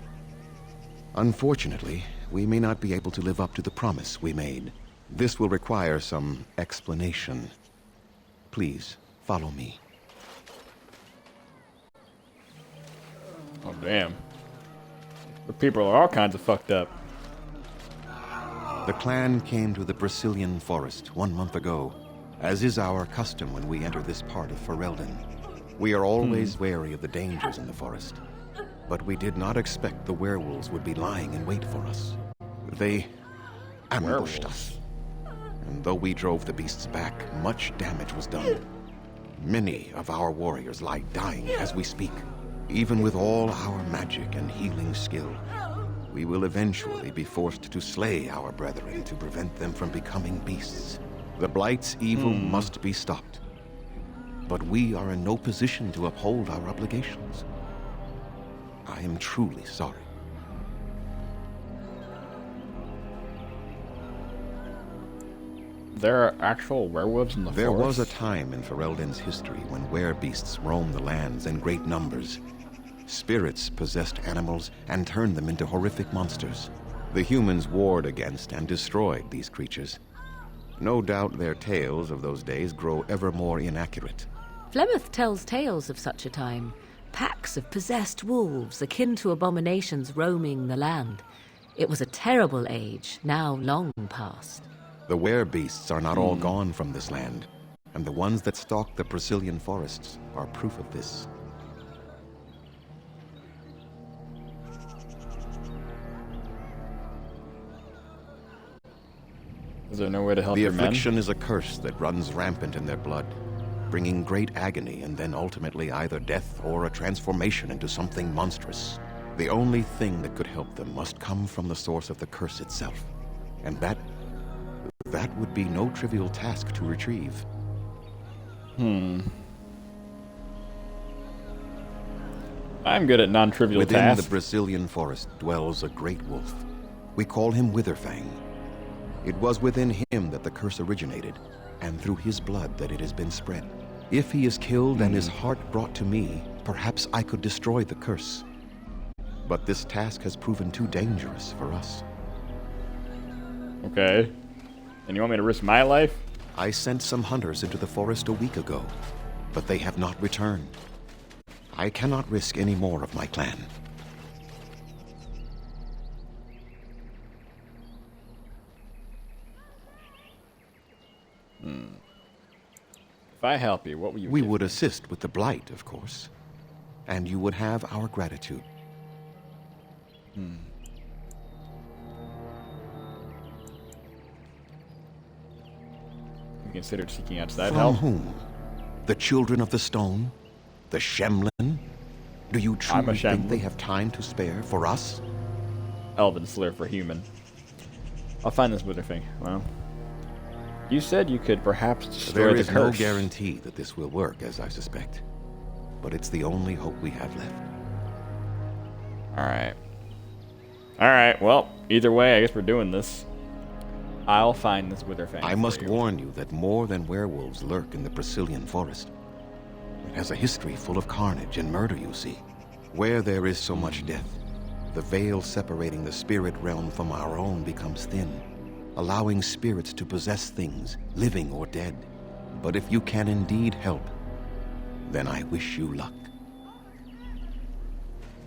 Unfortunately, we may not be able to live up to the promise we made. This will require some explanation. Please, follow me. Oh, damn. The people are all kinds of fucked up. The clan came to the Brazilian forest 1 month ago, as is our custom when we enter this part of Ferelden. We are always wary of the dangers in the forest, but we did not expect the werewolves would be lying in wait for us. They ambushed us, and though we drove the beasts back, much damage was done. Many of our warriors lie dying as we speak. Even with all our magic and healing skill, we will eventually be forced to slay our brethren to prevent them from becoming beasts. The Blight's evil must be stopped. But we are in no position to uphold our obligations. I am truly sorry. There are actual werewolves in the There forest? was a time in Ferelden's history when werebeasts roamed the lands in great numbers. Spirits possessed animals and turned them into horrific monsters. The humans warred against and destroyed these creatures. No doubt their tales of those days grow ever more inaccurate. Flemeth tells tales of such a time. Packs of possessed wolves, akin to abominations roaming the land. It was a terrible age, now long past. The werebeasts are not all gone from this land, and the ones that stalk the Brazilian forests are proof of this. Is there no way to help The your men? affliction is a curse that runs rampant in their blood, bringing great agony and then ultimately either death or a transformation into something monstrous. The only thing that could help them must come from the source of the curse itself, and that would be no trivial task to retrieve. I'm good at non-trivial Within tasks. the Brazilian forest dwells a great wolf. We call him Witherfang. It was within him that the curse originated, and through his blood that it has been spread. If he is killed and his heart brought to me, perhaps I could destroy the curse. But this task has proven too dangerous for us. Okay. And you want me to risk my life? I sent some hunters into the forest a week ago, but they have not returned. I cannot risk any more of my clan. If I help you, what will you We do? would assist with the Blight, of course, and you would have our gratitude. You considered seeking outside From help? whom? The Children of the Stone? The Shemlin? Do you I'm a truly think they Shemlin. have time to spare for us? Elven slur for human. I'll find this Witherfang. Well, you said you could perhaps destroy There the is no curse. guarantee that this will work, as I suspect. But it's the only hope we have left. Alright. Alright, well, either way, I guess we're doing this. I'll find this Witherfang. I for must you. warn you that more than werewolves lurk in the Brazilian forest. It has a history full of carnage and murder, you see. Where there is so much death, the veil separating the spirit realm from our own becomes thin, allowing spirits to possess things, living or dead. But if you can indeed help, then I wish you luck.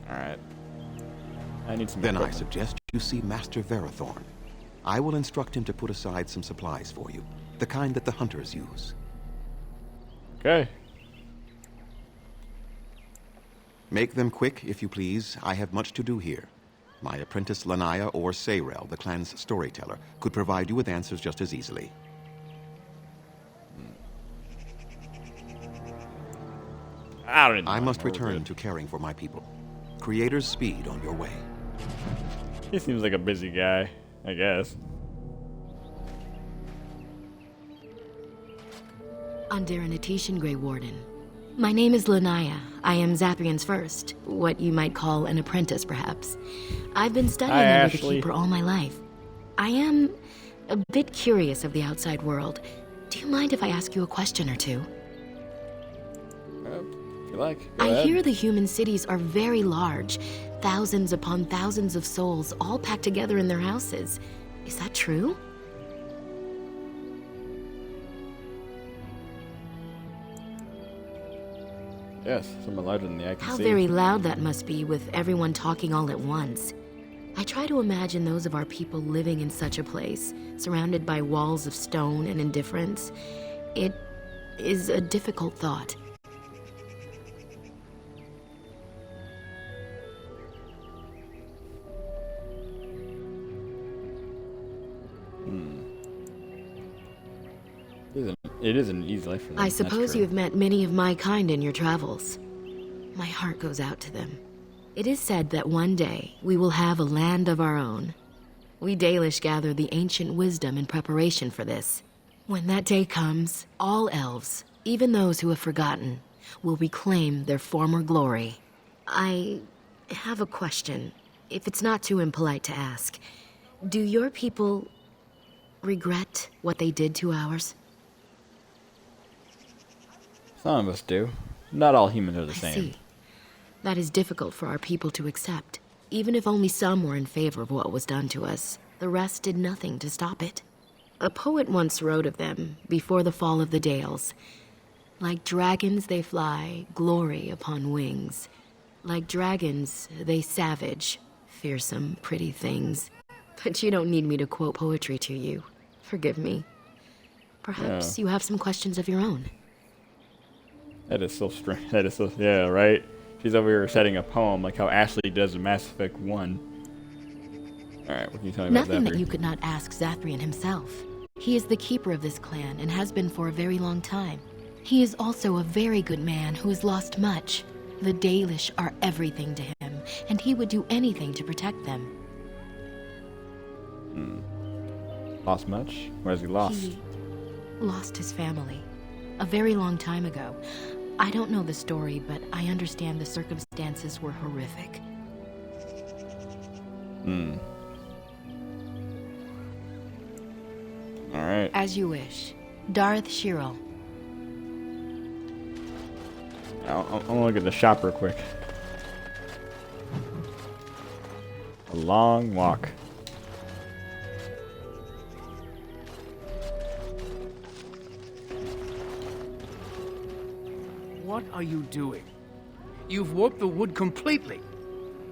Alright. I need some Then I equipment. suggest you see Master Verathorn. I will instruct him to put aside some supplies for you, the kind that the hunters use. Okay. Make them quick, if you please. I have much to do here. My apprentice Lanaya or Sayrel, the clan's storyteller, could provide you with answers just as easily. I must return to caring for my people. Creator's speed on your way. He seems like a busy guy, I guess. Andera Natishan, Grey Warden. My name is Lanaya. I am Zathrian's first, what you might call an apprentice, perhaps. I've been studying under the Keeper all my life. I am a bit curious of the outside world. Do you mind if I ask you a question or two? If you like. I hear the human cities are very large, thousands upon thousands of souls, all packed together in their houses. Is that true? Yes, somewhat larger than the eye can How see. very loud that must be with everyone talking all at once. I try to imagine those of our people living in such a place, surrounded by walls of stone and indifference. It is a difficult thought. It is an easy life for them. I that's suppose true. you have met many of my kind in your travels. My heart goes out to them. It is said that one day we will have a land of our own. We Dalish gather the ancient wisdom in preparation for this. When that day comes, all elves, even those who have forgotten, will reclaim their former glory. I have a question, if it's not too impolite to ask. Do your people regret what they did to ours? Some of us do. Not all humans are the I same. see. That is difficult for our people to accept. Even if only some were in favor of what was done to us, the rest did nothing to stop it. A poet once wrote of them, before the fall of the Dales. Like dragons they fly, glory upon wings. Like dragons, they savage, fearsome, pretty things. But you don't need me to quote poetry to you. Forgive me. Perhaps you have some questions of your own. That is so strange. That is so, yeah, right? She's over here reciting a poem like how Ashley does in Mass Effect 1. Alright, what can you tell me about Nothing that? that you could not ask Zathrian himself. He is the keeper of this clan and has been for a very long time. He is also a very good man who has lost much. The Dalish are everything to him, and he would do anything to protect them. Lost much? Where has he lost? He lost his family a very long time ago. I don't know the story, but I understand the circumstances were horrific. Alright. As you wish. Darth Shirel. I'll look at the shop real quick. A long walk. What are you doing? You've warped the wood completely.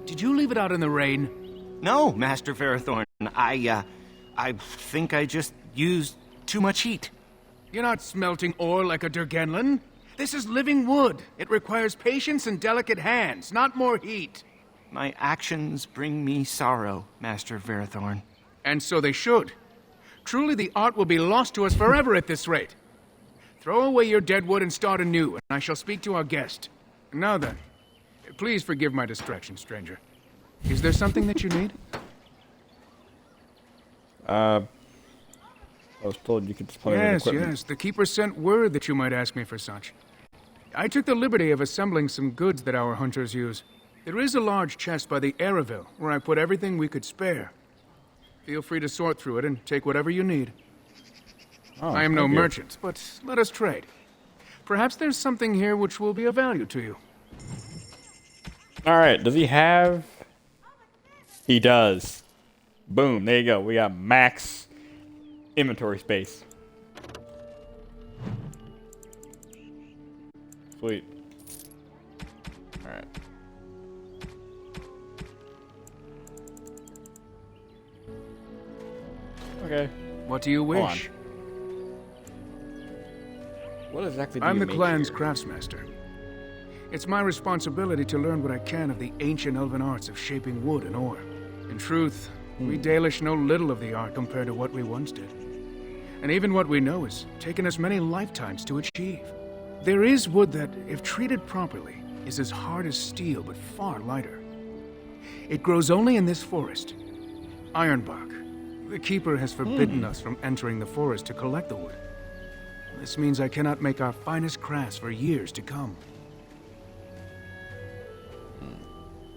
Did you leave it out in the rain? No, Master Ferrothorn. I think I just used too much heat. You're not smelting ore like a Durgenlin. This is living wood. It requires patience and delicate hands, not more heat. My actions bring me sorrow, Master Ferrothorn. And so they should. Truly, the art will be lost to us forever at this rate. Throw away your dead wood and start anew, and I shall speak to our guest. Now then, please forgive my distraction, stranger. Is there something that you need? I was told you could display equipment. Yes, the Keeper sent word that you might ask me for such. I took the liberty of assembling some goods that our hunters use. There is a large chest by the Araville, where I put everything we could spare. Feel free to sort through it and take whatever you need. I am no merchant, but let us trade. Perhaps there's something here which will be of value to you. Alright, does he have... He does. Boom, there you go. We got max inventory space. Sweet. Alright. Okay. What do you wish? What exactly do I'm you the make clan's here? craftsmaster. It's my responsibility to learn what I can of the ancient elven arts of shaping wood and ore. In truth, we Dalish know little of the art compared to what we once did. And even what we know has taken us many lifetimes to achieve. There is wood that, if treated properly, is as hard as steel but far lighter. It grows only in this forest. Ironbark. The Keeper has forbidden us from entering the forest to collect the wood. This means I cannot make our finest crafts for years to come.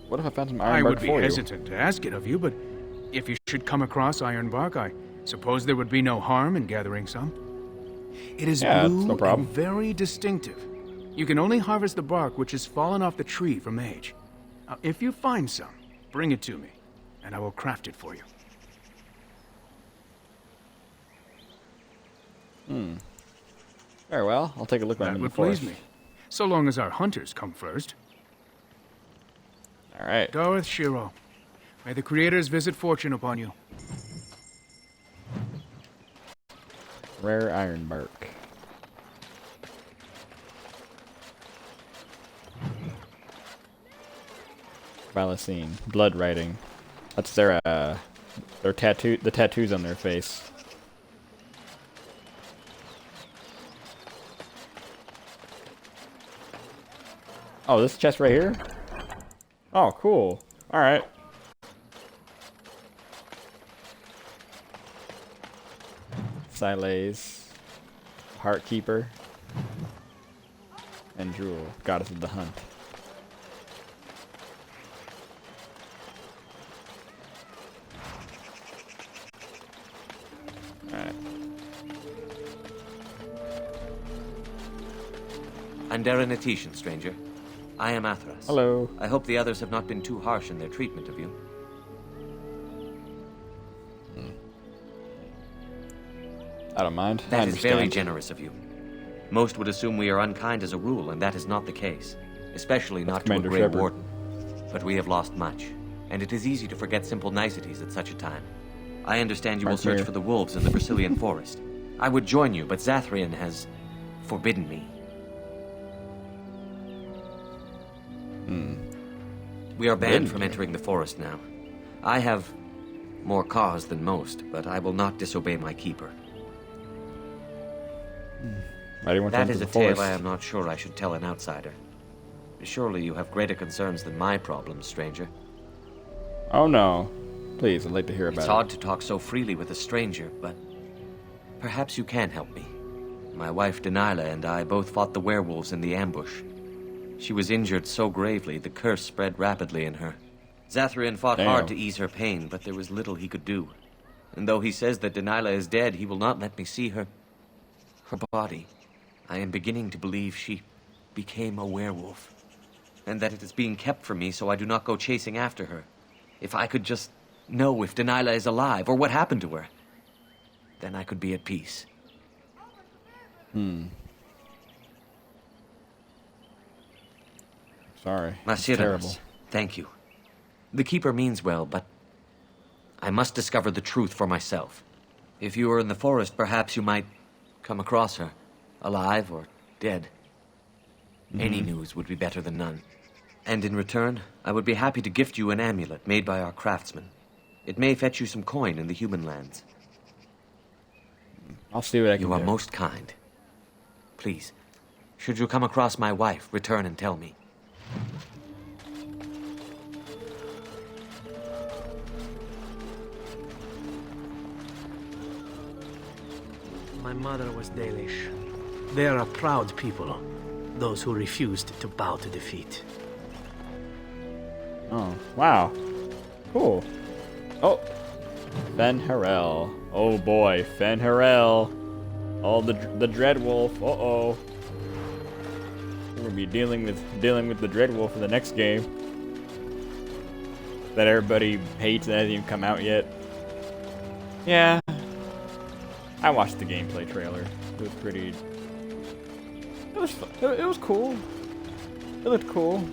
What if I found some I ironbark would be for you? hesitant to ask it of you, but if you should come across ironbark, I suppose there would be no harm in gathering some. It is blue no problem. and very distinctive. You can only harvest the bark which has fallen off the tree from age. Now, if you find some, bring it to me, and I will craft it for you. Very well. I'll take a look when I'm That in the would please forest. me, so long as our hunters come first. All right. Gareth Shiro, may the creators visit fortune upon you. Rare ironbark. Valacine. Blood writing. That's their tattoo. The tattoos on their face. Oh, this chest right here? Oh, cool. Alright. Silays. Heartkeeper. And Jewel, goddess of the hunt. Alright. Andera Natetian, stranger. I am Athras. Hello. I hope the others have not been too harsh in their treatment of you. I don't mind. I That is very understand. generous of you. Most would assume we are unkind as a rule, and that is not the case. Especially not to a Commander Grey Shepard. Warden. But we have lost much, and it is easy to forget simple niceties at such a time. I understand you will Mark search Mir. for the wolves in the Brazilian forest. I would join you, but Zathrian has forbidden me. We are banned Forbidden from you? entering the forest now. I have more cause than most, but I will not disobey my keeper. Why do you want to That enter is the a tale forest? I am not sure I should tell an outsider. Surely you have greater concerns than my problems, stranger. Oh no. Please, I'd like to hear about It's it. odd to talk so freely with a stranger, but perhaps you can help me. My wife Denilah and I both fought the werewolves in the ambush. She was injured so gravely, the curse spread rapidly in her. Zathrian fought Damn. hard to ease her pain, but there was little he could do. And though he says that Denilah is dead, he will not let me see her body. I am beginning to believe she became a werewolf, and that it is being kept from me so I do not go chasing after her. If I could just know if Denilah is alive, or what happened to her, then I could be at peace. Sorry. It's terrible. Masiranas, thank you. The Keeper means well, but I must discover the truth for myself. If you are in the forest, perhaps you might come across her, alive or dead. Any news would be better than none. And in return, I would be happy to gift you an amulet made by our craftsman. It may fetch you some coin in the human lands. I'll see what I can You are do. most kind. Please, should you come across my wife, return and tell me. My mother was Dalish. They are a proud people, those who refused to bow to defeat. Oh, wow. Cool. Oh. Fen Harel. Oh boy, Fen Harel. Oh, the Dreadwolf. Uh-oh. We're gonna be dealing with the Dreadwolf for the next game. That everybody hates and hasn't even come out yet. Yeah. I watched the gameplay trailer. It was pretty... It was fun. It was cool. It looked cool.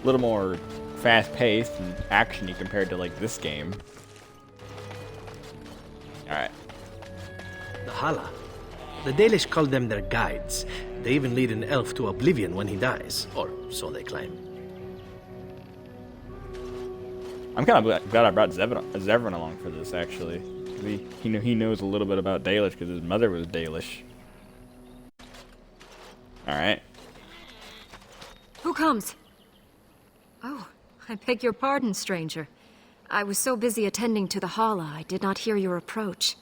A little more fast-paced and actiony compared to like this game. All right. The Hala. The Dalish call them their guides. They even lead an elf to oblivion when he dies, or so they claim. I'm kind of glad I brought Zevran along for this, actually. He knows a little bit about Dalish because his mother was Dalish. Alright. Who comes? Oh, I beg your pardon, stranger. I was so busy attending to the Hala, I did not hear your approach.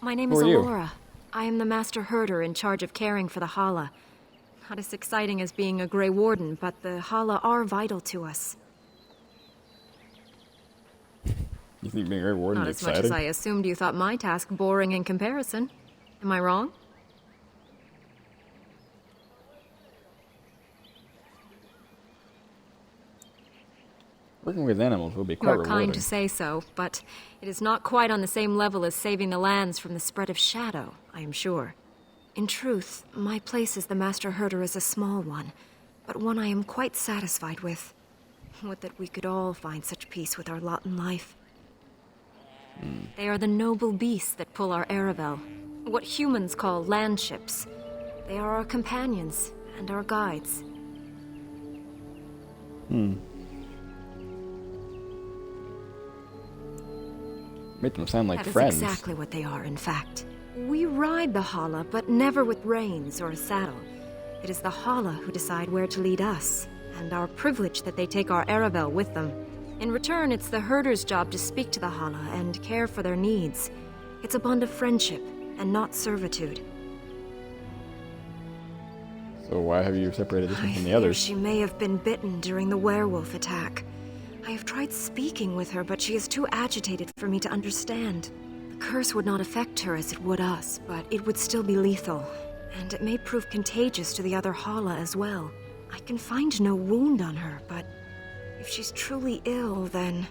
My name is Who are you? Alora. I am the Master Herder in charge of caring for the Hala. Not as exciting as being a Grey Warden, but the Hala are vital to us. You think being a Grey Warden Not is as much exciting? as I assumed you thought my task boring in comparison. Am I wrong? Working with animals will be You quite are rewarding. kind to say so, but it is not quite on the same level as saving the lands from the spread of shadow, I am sure. In truth, my place as the Master Herder is a small one, but one I am quite satisfied with. Would that we could all find such peace with our lot in life. They are the noble beasts that pull our Aravel, what humans call landships. They are our companions and our guides. Make them sound like That is friends. exactly what they are, in fact. We ride the Hala, but never with reins or a saddle. It is the Hala who decide where to lead us, and our privilege that they take our Aravel with them. In return, it's the herder's job to speak to the Hala and care for their needs. It's a bond of friendship, and not servitude. So why have you separated this one I from the fear others? she may have been bitten during the werewolf attack. I have tried speaking with her, but she is too agitated for me to understand. The curse would not affect her as it would us, but it would still be lethal. And it may prove contagious to the other Hala as well. I can find no wound on her, but if she's truly ill, then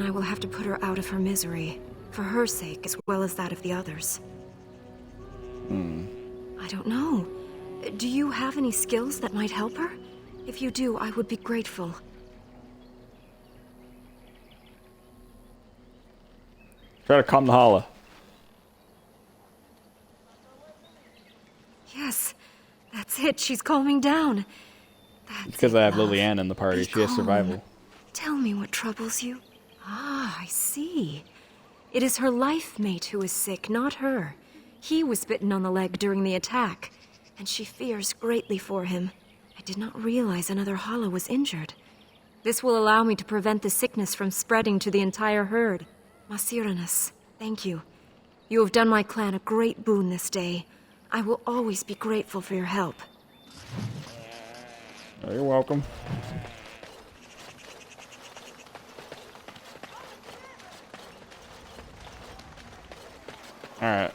I will have to put her out of her misery. For her sake, as well as that of the others. I don't know. Do you have any skills that might help her? If you do, I would be grateful. Try to calm the Hala. Yes, that's it. She's calming down. It's because I have Liliana in the party. She has survival. Tell me what troubles you. Ah, I see. It is her life mate who is sick, not her. He was bitten on the leg during the attack, and she fears greatly for him. I did not realize another Hala was injured. This will allow me to prevent the sickness from spreading to the entire herd. Masiranus, thank you. You have done my clan a great boon this day. I will always be grateful for your help. Oh, you're welcome. Alright.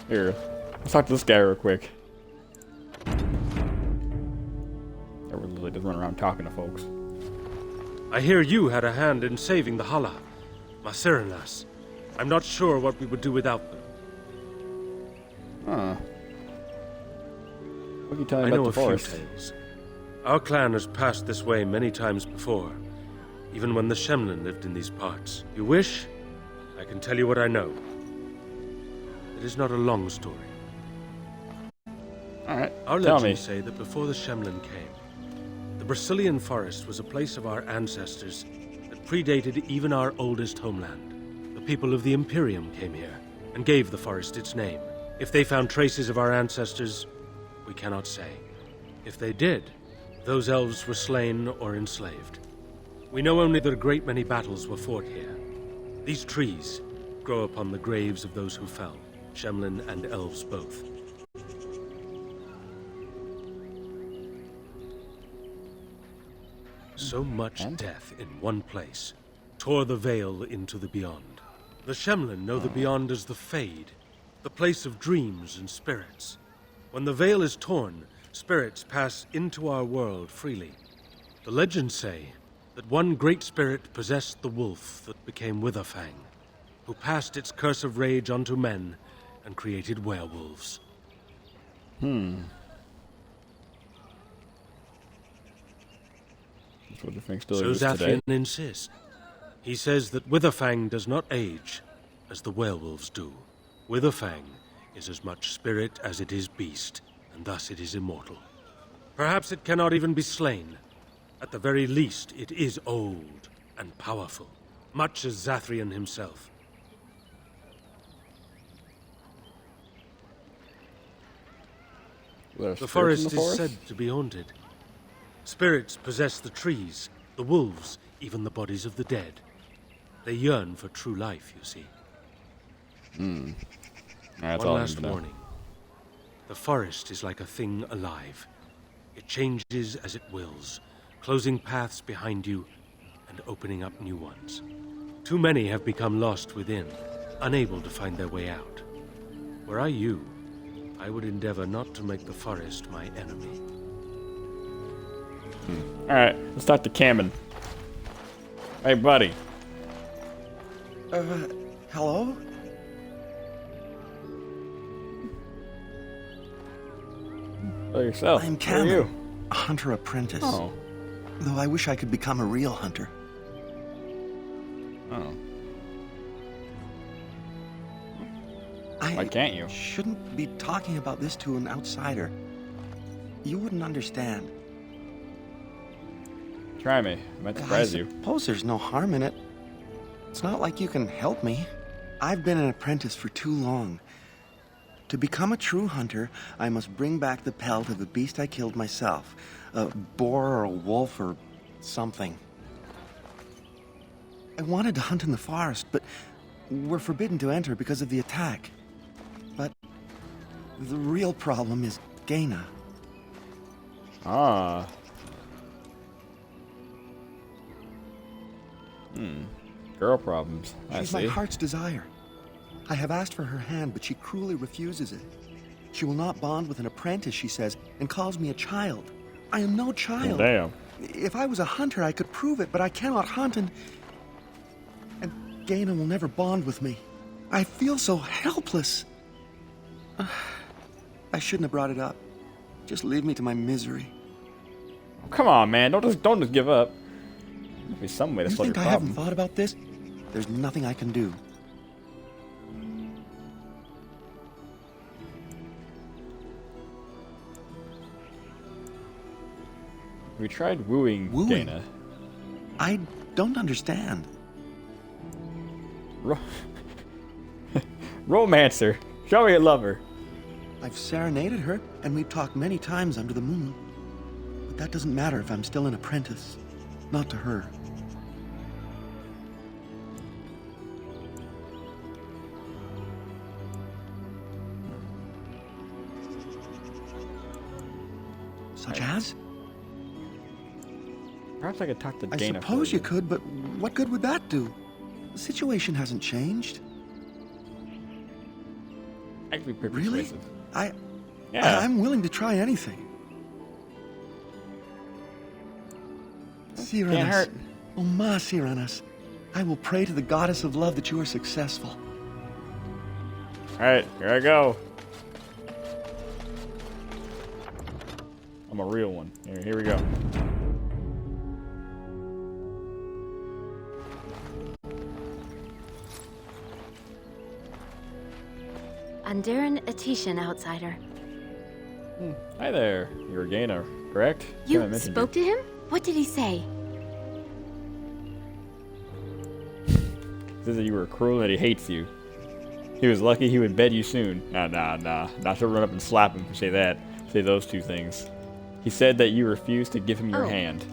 Here. Let's talk to this guy real quick. Everyone literally just run around talking to folks. I hear you had a hand in saving the Hala, Masiranas. I'm not sure what we would do without them. Huh. What are you telling I me know about a the forest? few tales. Our clan has passed this way many times before, even when the Shemlin lived in these parts. You wish? I can tell you what I know. It is not a long story. Alright, Our tell legends me. say that before the Shemlin came, the Brazilian forest was a place of our ancestors that predated even our oldest homeland. The people of the Imperium came here and gave the forest its name. If they found traces of our ancestors, we cannot say. If they did, those elves were slain or enslaved. We know only that a great many battles were fought here. These trees grow upon the graves of those who fell, Shemlin and elves both. So much death in one place tore the veil into the beyond. The Shemlin know the beyond as the Fade, the place of dreams and spirits. When the veil is torn, spirits pass into our world freely. The legends say that one great spirit possessed the wolf that became Witherfang, who passed its curse of rage onto men and created werewolves. That's what the thing still So exists today. Zathian insists. He says that Witherfang does not age as the werewolves do. Witherfang is as much spirit as it is beast, and thus it is immortal. Perhaps it cannot even be slain. At the very least, it is old and powerful, much as Zathrian himself. The forest is said to be haunted. Spirits possess the trees, the wolves, even the bodies of the dead. They yearn for true life, you see. One last warning. The forest is like a thing alive. It changes as it wills, closing paths behind you and opening up new ones. Too many have become lost within, unable to find their way out. Were I you, I would endeavor not to make the forest my enemy. Alright, let's talk to Cameron. Hey, buddy. Hello? Oh, yourself. I'm Who are you? Cameron, a hunter apprentice. Oh. Though I wish I could become a real hunter. Oh. Why can't you? Shouldn't be talking about this to an outsider. You wouldn't understand. Try me. I might surprise you. I suppose there's no harm in it. It's not like you can help me. I've been an apprentice for too long. To become a true hunter, I must bring back the pelt of a beast I killed myself. A boar or a wolf or something. I wanted to hunt in the forest, but we're forbidden to enter because of the attack. But the real problem is Gaina. Ah. Girl problems. I She's see. my heart's desire. I have asked for her hand, but she cruelly refuses it. She will not bond with an apprentice, she says, and calls me a child. I am no child. Damn. If I was a hunter, I could prove it, but I cannot hunt, and Gaina will never bond with me. I feel so helpless. I shouldn't have brought it up. Just leave me to my misery. Oh, come on, man. Don't just give up. There'll be some way to You solve your think I haven't problem. thought about this? There's nothing I can do. We tried wooing Gaina. I don't understand. Romancer. Show me a lover. I've serenaded her, and we've talked many times under the moon. But that doesn't matter if I'm still an apprentice. Not to her. Such as? Perhaps I could talk to I Gaina. suppose you could, but what good would that do? The situation hasn't changed. Actually, pretty Really? persuasive. Yeah. I'm willing to try anything. Can't hurt. Cyranas, oh ma Cyranas, I will pray to the goddess of love that you are successful. Alright, here I go. I'm a real one. Here we go. Andaran Atishan, outsider. Hi there. You're a Gaina, correct? You Haven't mentioned spoke to him? What did he say? He says that you were cruel and that he hates you. He was lucky he would bed you soon. Nah. Not to run up and slap him and say that. Say those two things. He said that you refused to give him your Oh. hand.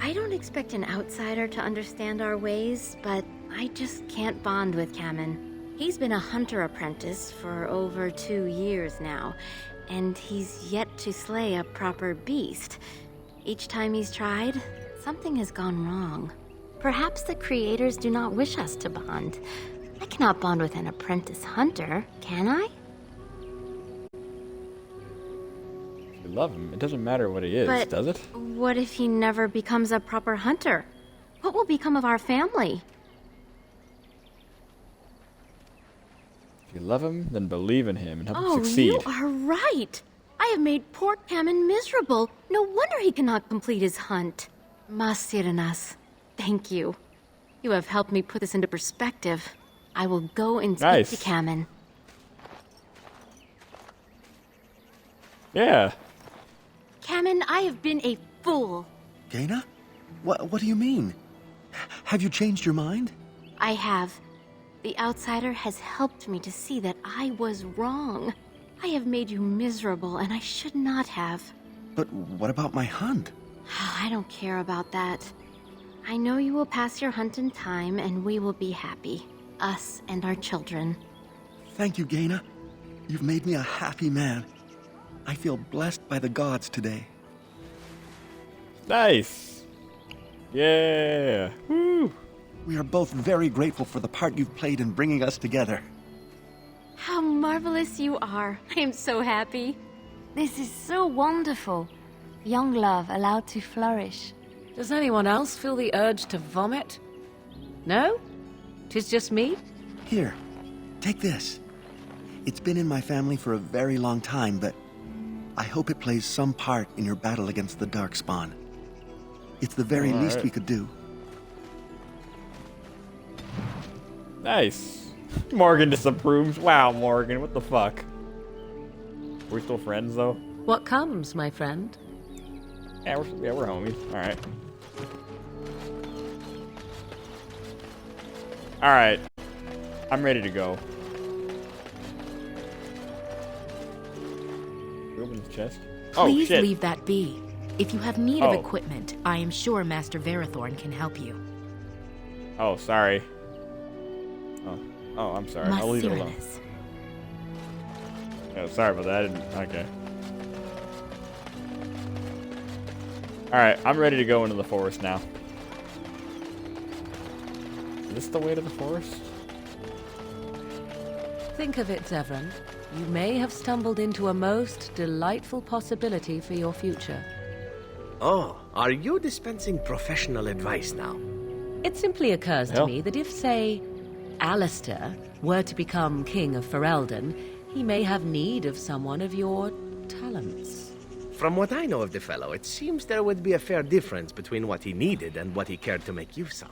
I don't expect an outsider to understand our ways, but I just can't bond with Kamen. He's been a hunter apprentice for over 2 years now, and he's yet to slay a proper beast. Each time he's tried, something has gone wrong. Perhaps the creators do not wish us to bond. I cannot bond with an apprentice hunter, can I? If you love him, it doesn't matter what he is, But does it? what if he never becomes a proper hunter? What will become of our family? If you love him, then believe in him and help him succeed. You are right. I have made poor Kamen miserable. No wonder he cannot complete his hunt. Masiranas, thank you. You have helped me put this into perspective. I will go and speak Nice. to Kamen. Yeah. Kamen, I have been a fool. Gaina? What do you mean? Have you changed your mind? I have. The outsider has helped me to see that I was wrong. I have made you miserable, and I should not have. But what about my hunt? I don't care about that. I know you will pass your hunt in time, and we will be happy. Us and our children. Thank you, Gaina. You've made me a happy man. I feel blessed by the gods today. Nice. Yeah. Woo. We are both very grateful for the part you've played in bringing us together. How marvelous you are. I am so happy. This is so wonderful. Young love allowed to flourish. Does anyone else feel the urge to vomit? No? 'Tis just me? Here, take this. It's been in my family for a very long time, but I hope it plays some part in your battle against the Darkspawn. It's the very least we could do. Nice. Morgan disapproves. Wow, Morgan, what the fuck? We're still friends, though? What comes, my friend? Yeah, we're homies. Alright. Alright. I'm ready to go. Open the chest. Please Oh, shit. leave that be. If you have need of Oh. equipment, I am sure Master Verathorn can help you. Oh, sorry. Oh, I'm sorry. I'll leave it alone. Macirinus. Oh, sorry about that. I didn't. Okay. Alright, I'm ready to go into the forest now. Is this the way to the forest? Think of it, Zevran. You may have stumbled into a most delightful possibility for your future. Oh, are you dispensing professional advice now? It simply occurs to Well. me that if, say, Alistair were to become King of Ferelden, he may have need of someone of your talents. From what I know of the fellow, it seems there would be a fair difference between what he needed and what he cared to make use of.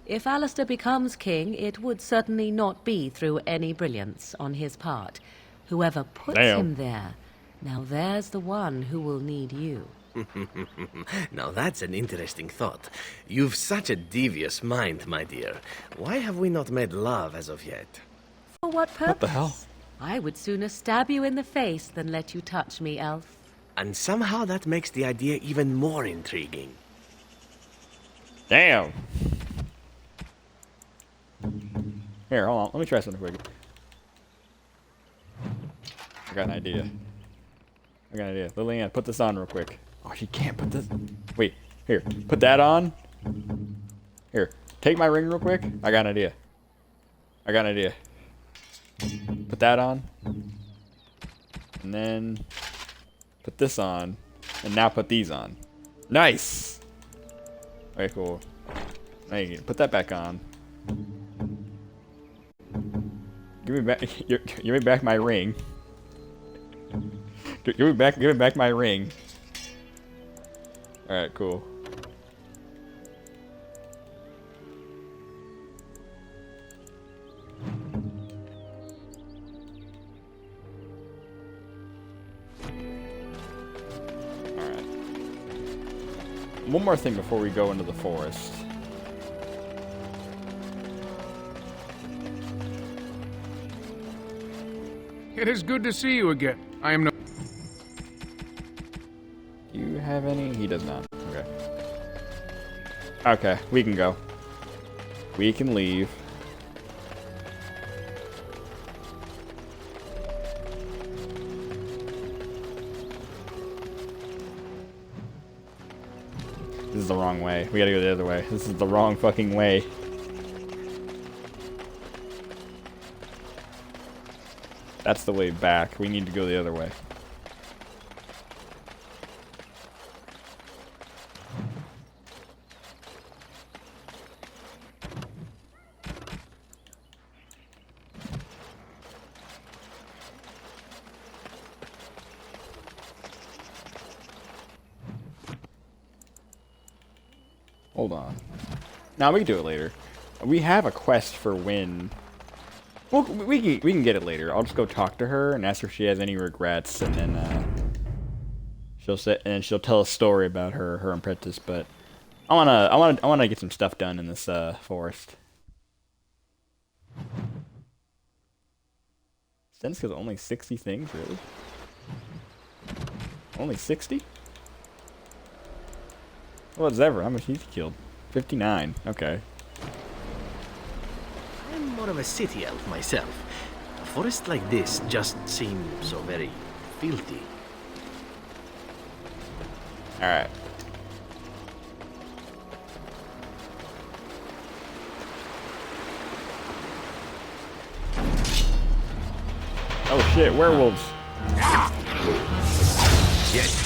If Alistair becomes king, it would certainly not be through any brilliance on his part. Whoever puts Damn. him there, now there's the one who will need you. Now that's an interesting thought. You've such a devious mind, my dear. Why have we not made love as of yet? For what purpose? What the hell? I would sooner stab you in the face than let you touch me, elf. And somehow that makes the idea even more intriguing. Damn. Here, hold on. Let me try something quick. I got an idea. Lillian, put this on real quick. Oh, she can't put this. Wait, here. Put that on. Here, take my ring real quick. I got an idea. Put that on. And then put this on. And now put these on. Nice! Okay, cool. Now you can put that back on. Give me back my ring. Give me back my ring. Alright, cool. Alright. One more thing before we go into the forest. It is good to see you again. I am no... Do you have any? He does not. Okay. Okay, we can go. We can leave. This is the wrong way. We gotta go the other way. This is the wrong fucking way. That's the way back. We need to go the other way. Hold on. Now we can do it later. We have a quest for Wynn. Well, we can get it later. I'll just go talk to her and ask her if she has any regrets, and then she'll tell a story about her apprentice. But I wanna get some stuff done in this forest. Stenska's only 60 things, really? Only 60? Well, Zevra, how much he's killed? 59. Okay. I'm more of a city elf myself. A forest like this just seems so very filthy. Alright. Oh shit, werewolves. Yes,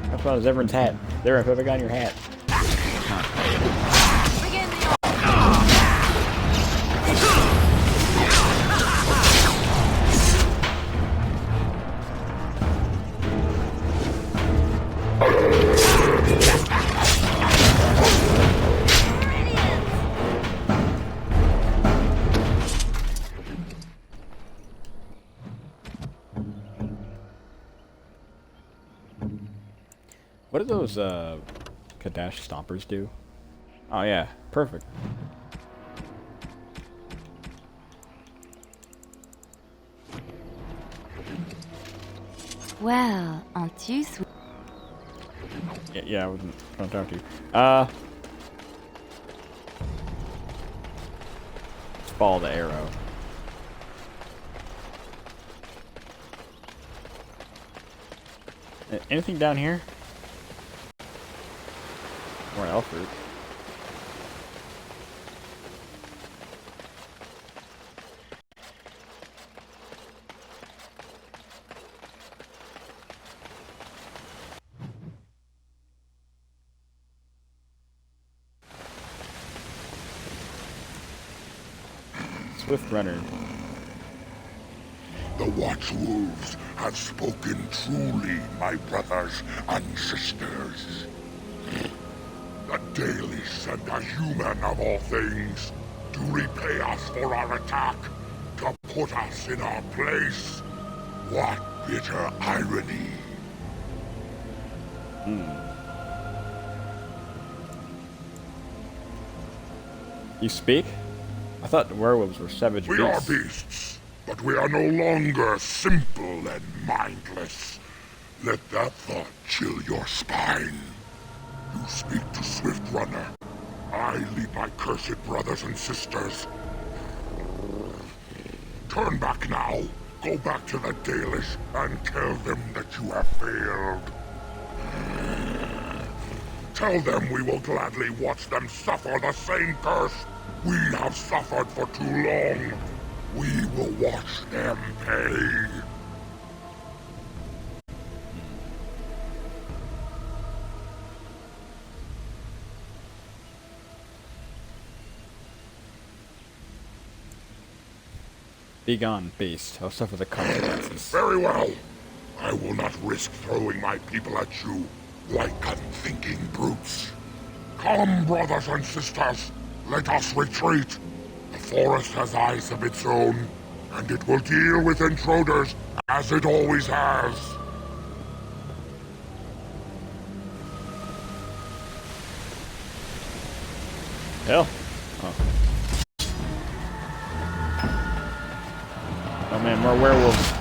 That's about Zevran's hat. Zevran, put back on your hat. What do those Kadash stompers do? Oh yeah, perfect. Well, aren't you sweet? Yeah, I wasn't trying to talk to you. Let's follow the arrow. Anything down here? More elf fruit. Swift runner. The Watchwolves have spoken truly, my brothers and sisters. The Dalish sent a human of all things to repay us for our attack, to put us in our place. What bitter irony. You speak? I thought the werewolves were savage beasts. We are beasts, but we are no longer simple and mindless. Let that thought chill your spine. You speak to Swift Runner. I lead my cursed brothers and sisters. Turn back now. Go back to the Dalish and tell them that you have failed. Tell them we will gladly watch them suffer the same curse we have suffered for too long. We will watch them pay. Be gone, beast. I'll suffer the consequences. Very well. I will not risk throwing my people at you like unthinking brutes. Come, brothers and sisters. Let us retreat. The forest has eyes of its own, and it will deal with intruders as it always has. Hell. Oh. Oh man, more werewolves.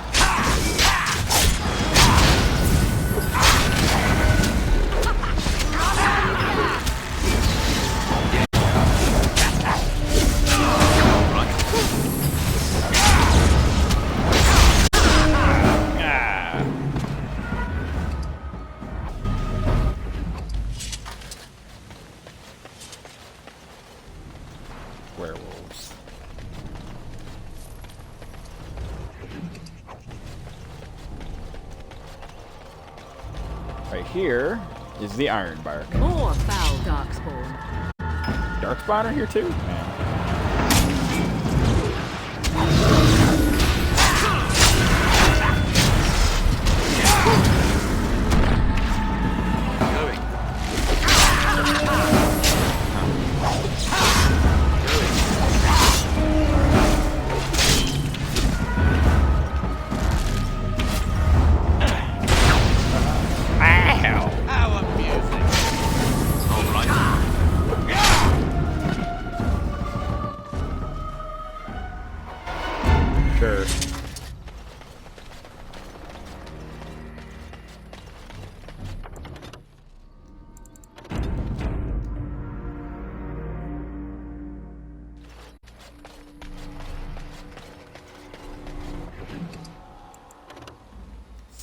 Werewolves. Right here is the Ironbark. More foul darkspawn. Darkspawn are here too? Man.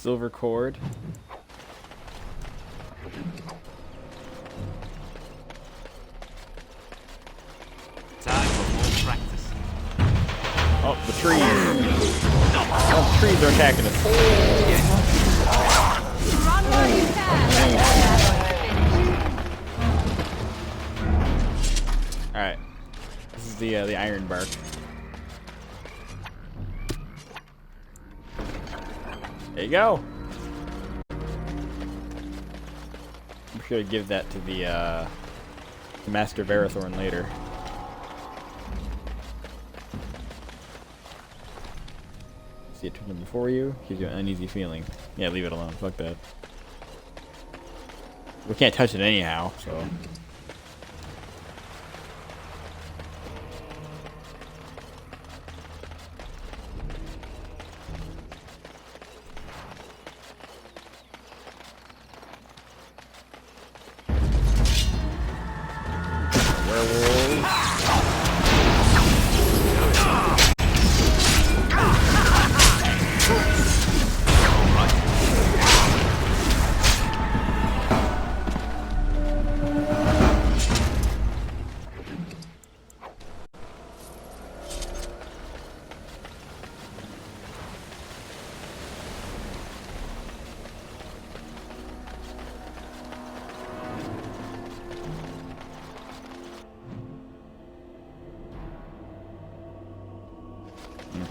silver cord. Time for more practice. Oh, the trees. Oh, the trees are attacking us. Run while you can. Alright. This is the iron bark. There you go. I'm sure to give that to the Master Verathorn later. See it turn them before you, gives you an uneasy feeling. Yeah, leave it alone. Fuck that. We can't touch it anyhow, so.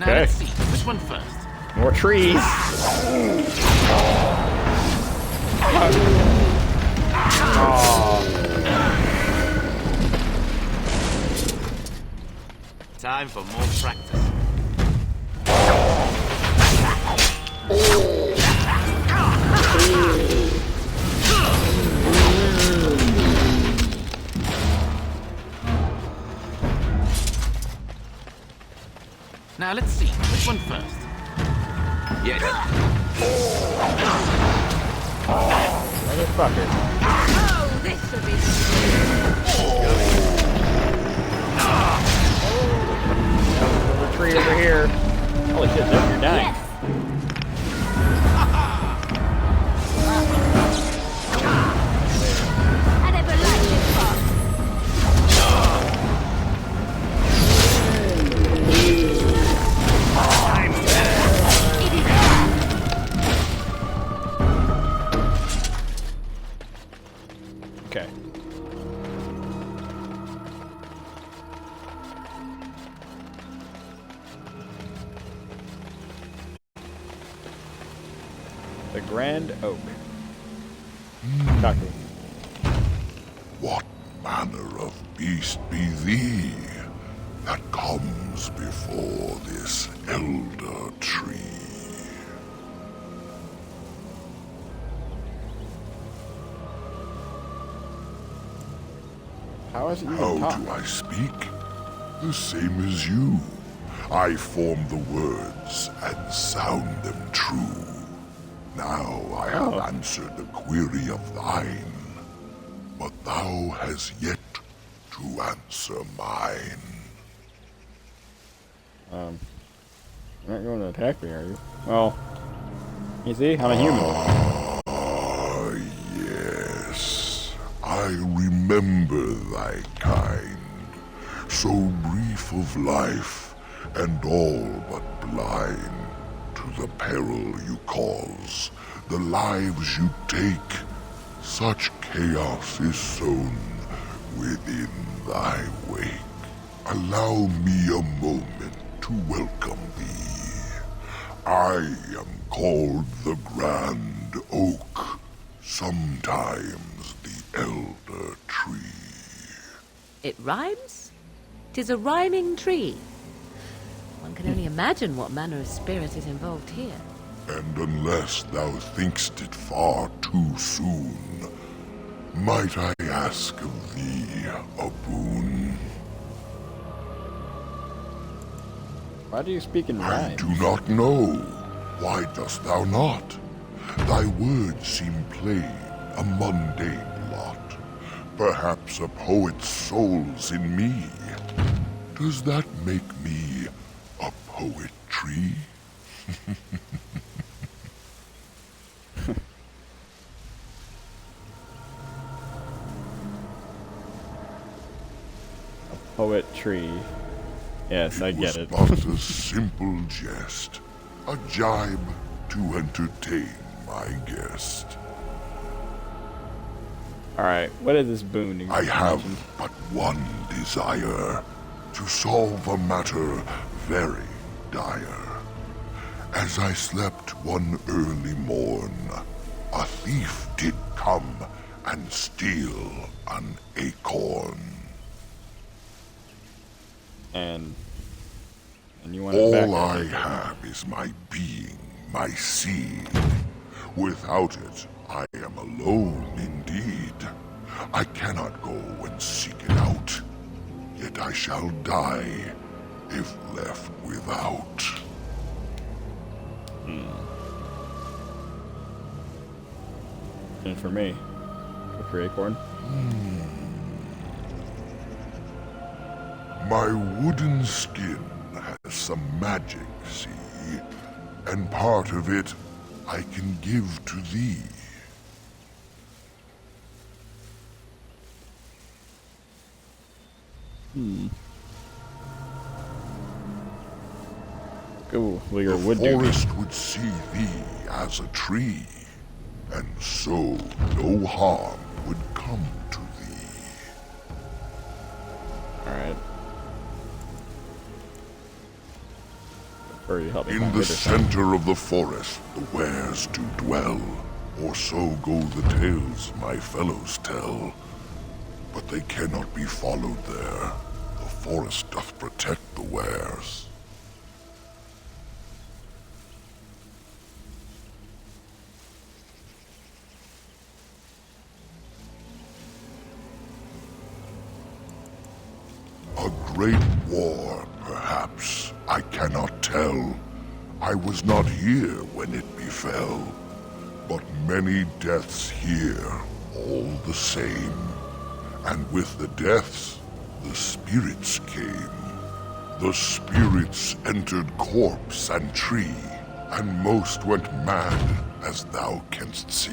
Now let's see. Which one first? More trees. Time for more practice. Now let's see. Which one first? Yes. Motherfucker. Oh, this will be There's a tree over here. Holy shit, Zeph, you're dying. Yes. I never liked this part. Okay. The Grand Oak. Talk to him. What manner of beast be thee that comes before this elder tree? How is it you How can talk? do I speak? The same as you. I form the words and sound them true. Now I have answered the query of thine, but thou hast yet to answer mine. You're not going to attack me, are you? Well, you see, I'm a human. Ah, yes. I remember thy kind. So brief of life, and all but blind to the peril you cause, the lives you take. Such chaos is sown within thy wake. Allow me a moment to welcome thee. I am called the Grand Oak, sometimes the Elder Tree. It rhymes? 'Tis a rhyming tree. One can only imagine what manner of spirit is involved here. And unless thou thinkst it far too soon, might I ask of thee a boon? Why do you speak in I rhyme? do not know. Why dost thou not? Thy words seem plain, a mundane lot. Perhaps a poet's soul's in me. Does that make me a poetry? Poetry. Yes, I get it. But a simple jest, a jibe to entertain my guest. Alright, what is this boon? You I have mentioned? but one desire, to solve a matter very dire. As I slept one early morn, a thief did come and steal an acorn. And you want it back? All I have is my being, my seed. Without it, I am alone indeed. I cannot go and seek it out, yet I shall die if left without. And for me, for acorn. My wooden skin has some magic, see? And part of it I can give to thee. Ooh, well, your The wood dude. forest would see thee as a tree, and so no harm would come to thee. Alright. Furry, help me In find the Wither Stone. center of the forest the wares do dwell, or so go the tales my fellows tell. But they cannot be followed there. The forest doth protect the wares. A great war, perhaps, I cannot tell. I was not here when it befell, but many deaths here, all the same. And with the deaths, the spirits came. The spirits entered corpse and tree, and most went mad, as thou canst see.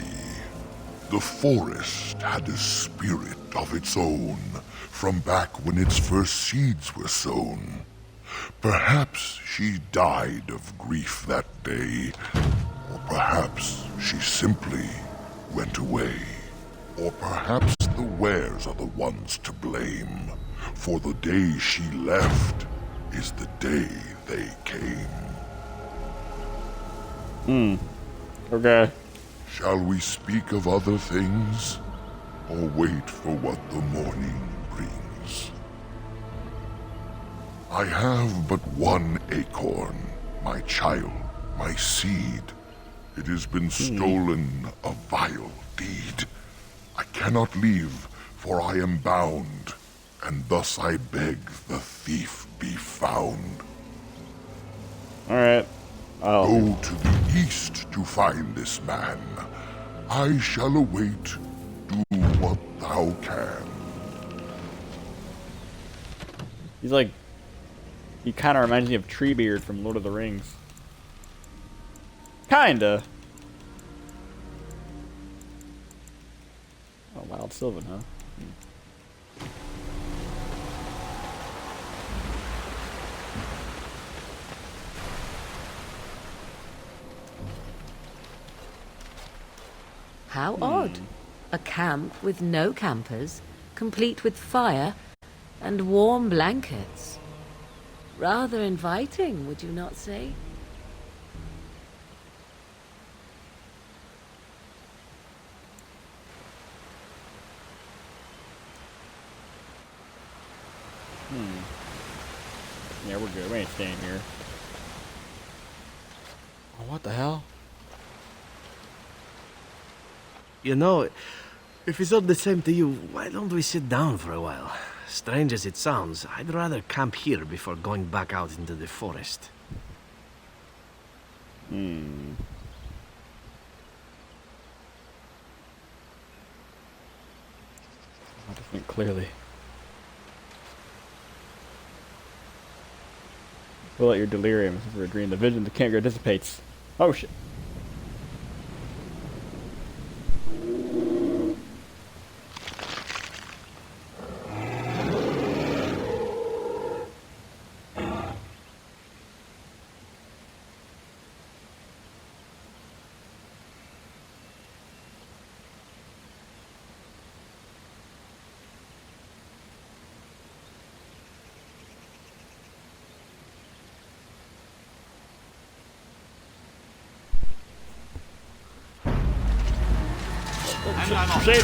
The forest had a spirit of its own, from back when its first seeds were sown. Perhaps she died of grief that day, or perhaps she simply went away. Or perhaps the wares are the ones to blame, for the day she left is the day they came. Okay. Shall we speak of other things, or wait for what the morning brings? I have but one acorn, my child, my seed. It has been stolen, a vile deed. I cannot leave, for I am bound, and thus I beg the thief be found. Alright. Go to the east to find this man. I shall await. Do what thou can. He's like... He kind of reminds me of Treebeard from Lord of the Rings. Kinda. Oh, Wild Sylvan, huh? How odd. A camp with no campers, complete with fire and warm blankets. Rather inviting, would you not say? Yeah, we're good. We ain't staying here. Oh, what the hell? You know, if it's all the same to you, why don't we sit down for a while? Strange as it sounds, I'd rather camp here before going back out into the forest. I have to think clearly. Pull out your delirium for a dream. The vision of the campground dissipates. Oh shit. And I'm off. Shade.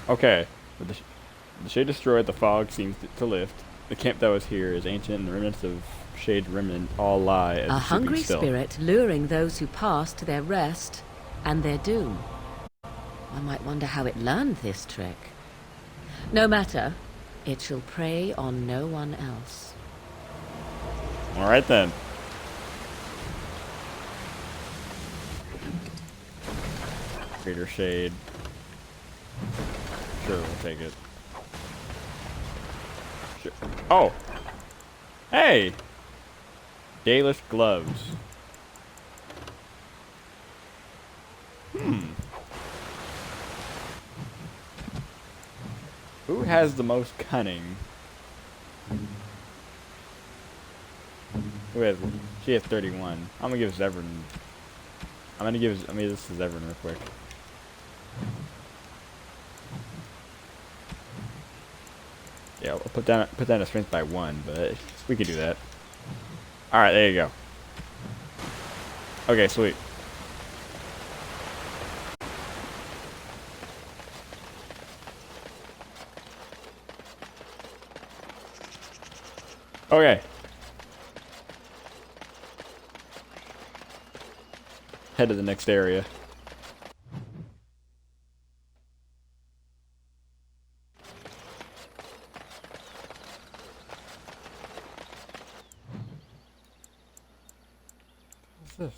Okay. With the shade destroyed, the fog seems to lift. The camp that was here is ancient, and the remnants of Shade's remnant all lie as A hungry still. spirit luring those who pass to their rest and their doom. One might wonder how it learned this trick. No matter, it shall prey on no one else. All right then. Greater Shade. Sure, we'll take it. Sure. Oh! Hey! Dalish gloves. Who has the most cunning? Who has? She has 31. I'm gonna give Zevran. This is Zevran real quick. Yeah, we'll put down a strength by 1, but we could do that. All right, there you go. Okay, sweet. Okay. Head to the next area. What's this?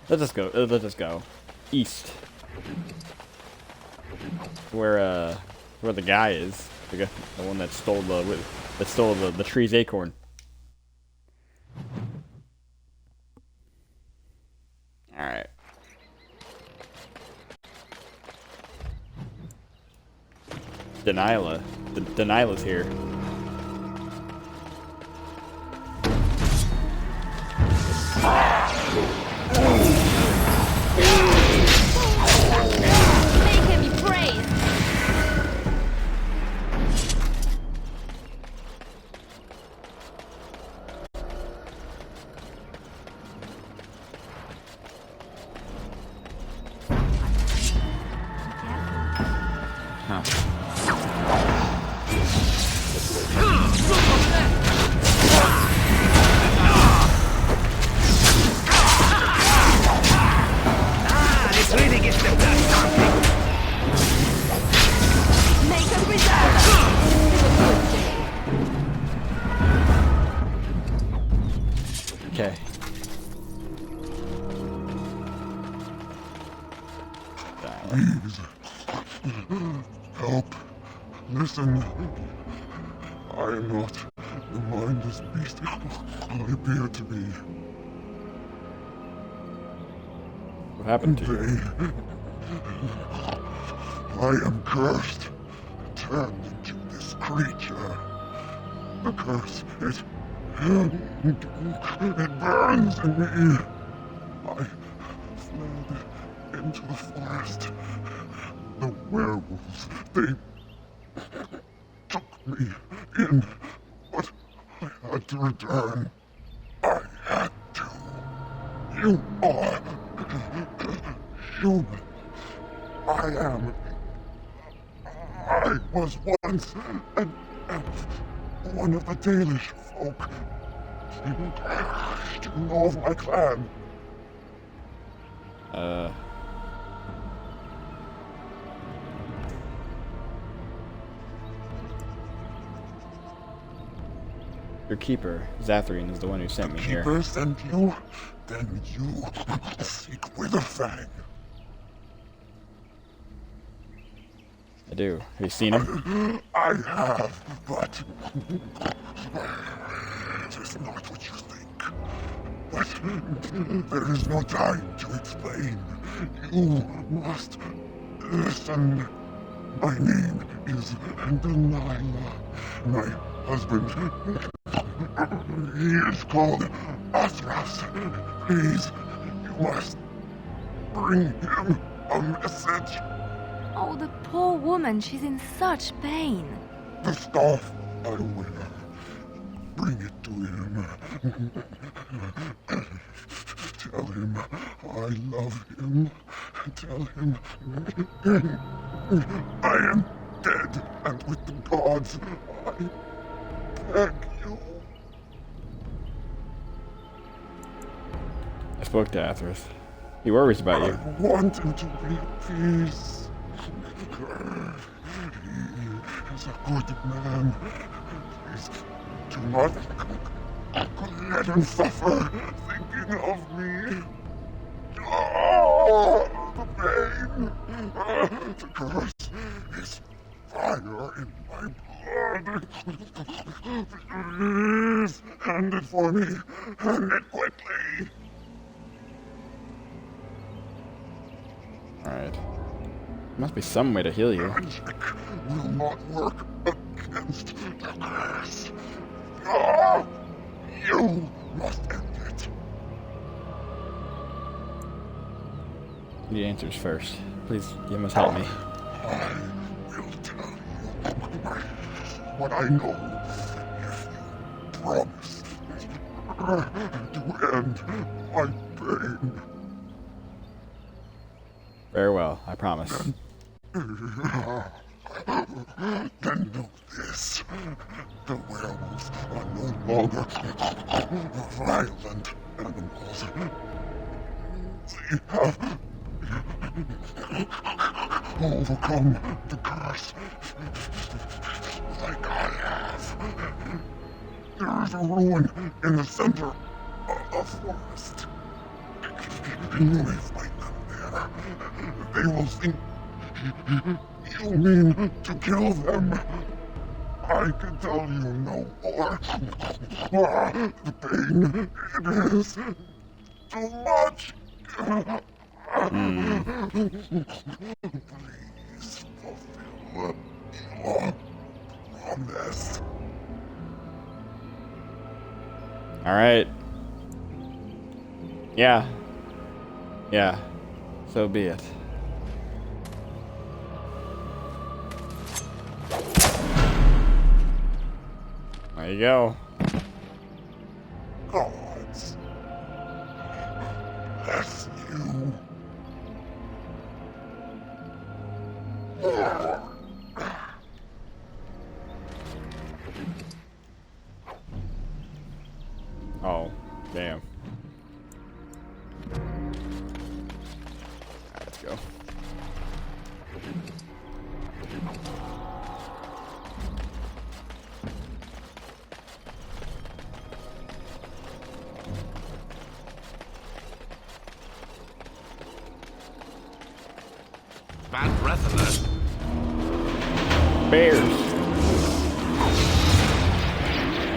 Let's just go east. Where the guy is, the one that stole the tree's acorn. All right. Denylah's here. Make him be praised. This really gets the blood pumping. Make him reserve. Okay. Please. Help. Listen. I am not the mindless beast I appear to be. What happened to you? I am cursed. Turned into this creature. The curse, it burns in me. I fled into the forest. The werewolves, they took me in, but I had to return. I had to. You are human. I was once an elf, one of the Dalish folk. Do you know of my clan? Your keeper, Zathrian, is the one who sent me here. Keeper sent you? Then you seek Witherfang. I do. Have you seen him? I have, but it is not what you think. But there is no time to explain. You must listen. My name is Delilah. My husband, he is called Athras. Please, you must bring him a message. Oh, the poor woman. She's in such pain. The staff I wear. Bring it to him. Tell him I love him. Tell him I am dead, and with the gods, I beg you. I spoke to Athros. He worries about you. I want him to be at peace. He is a good man. Please do not let him suffer thinking of me. Oh, the pain. The curse is fire in my blood. Please, hand it for me. Hand it quickly. Alright. Must be some way to heal you. Magic will not work against the curse. Ah, you must end it. Need answers first. Please, you must help me. I will tell you what I know if you promise to end my pain. Very well, I promise. Then know this. The werewolves are no longer violent animals. They have overcome the curse like I have. There is a ruin in the center of the forest. You may find them there. They will think you mean to kill them. I can tell you no more. The pain, it is too much. Please fulfill your promise. Alright. Yeah. Yeah. So be it. There you go. Gods. Bless you. Oh, damn. Alright, let's go. Bad breath alert. Bears.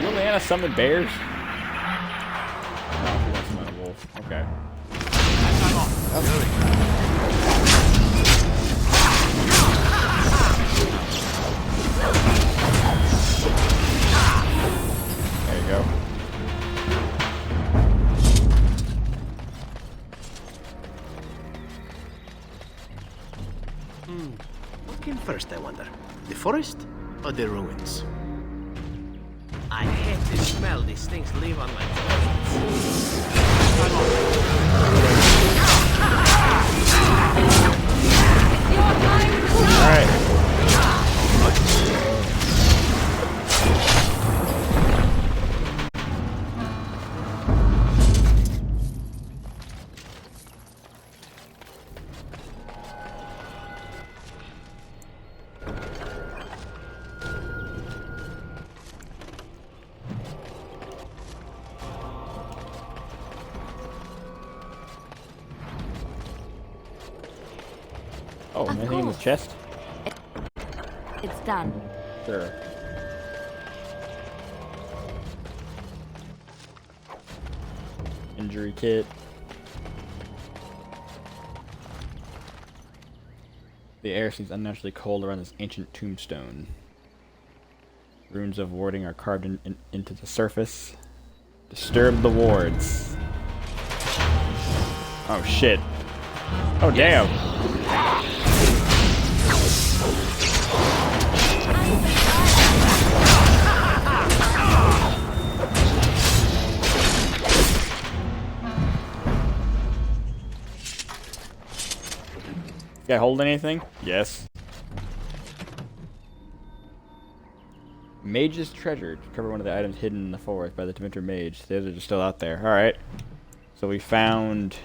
You only had to summon bears? No, he wants to summon a wolf. Okay. There you go. What came first, I wonder? The forest or the ruins? I hate the smell these things leave on my Alright. Oh, Of anything in the course. chest? It's done. Sure. Injury kit. The air seems unnaturally cold around this ancient tombstone. Runes of warding are carved into the surface. Disturb the wards. Oh shit. Oh damn. Guy hold anything? Yes. Mage's treasure. Discover one of the items hidden in the forest by the Dementor Mage. Those are just still out there. Alright. So we found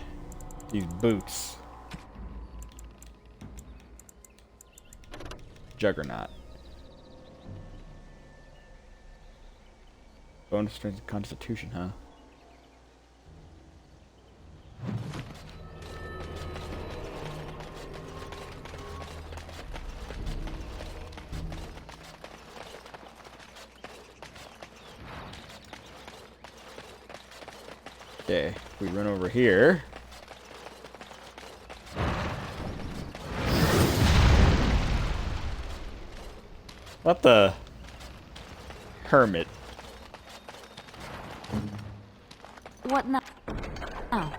these boots. Juggernaut. Bonus strength and constitution, huh? Okay, we run over here. What the? Hermit. What now? Oh. Alright,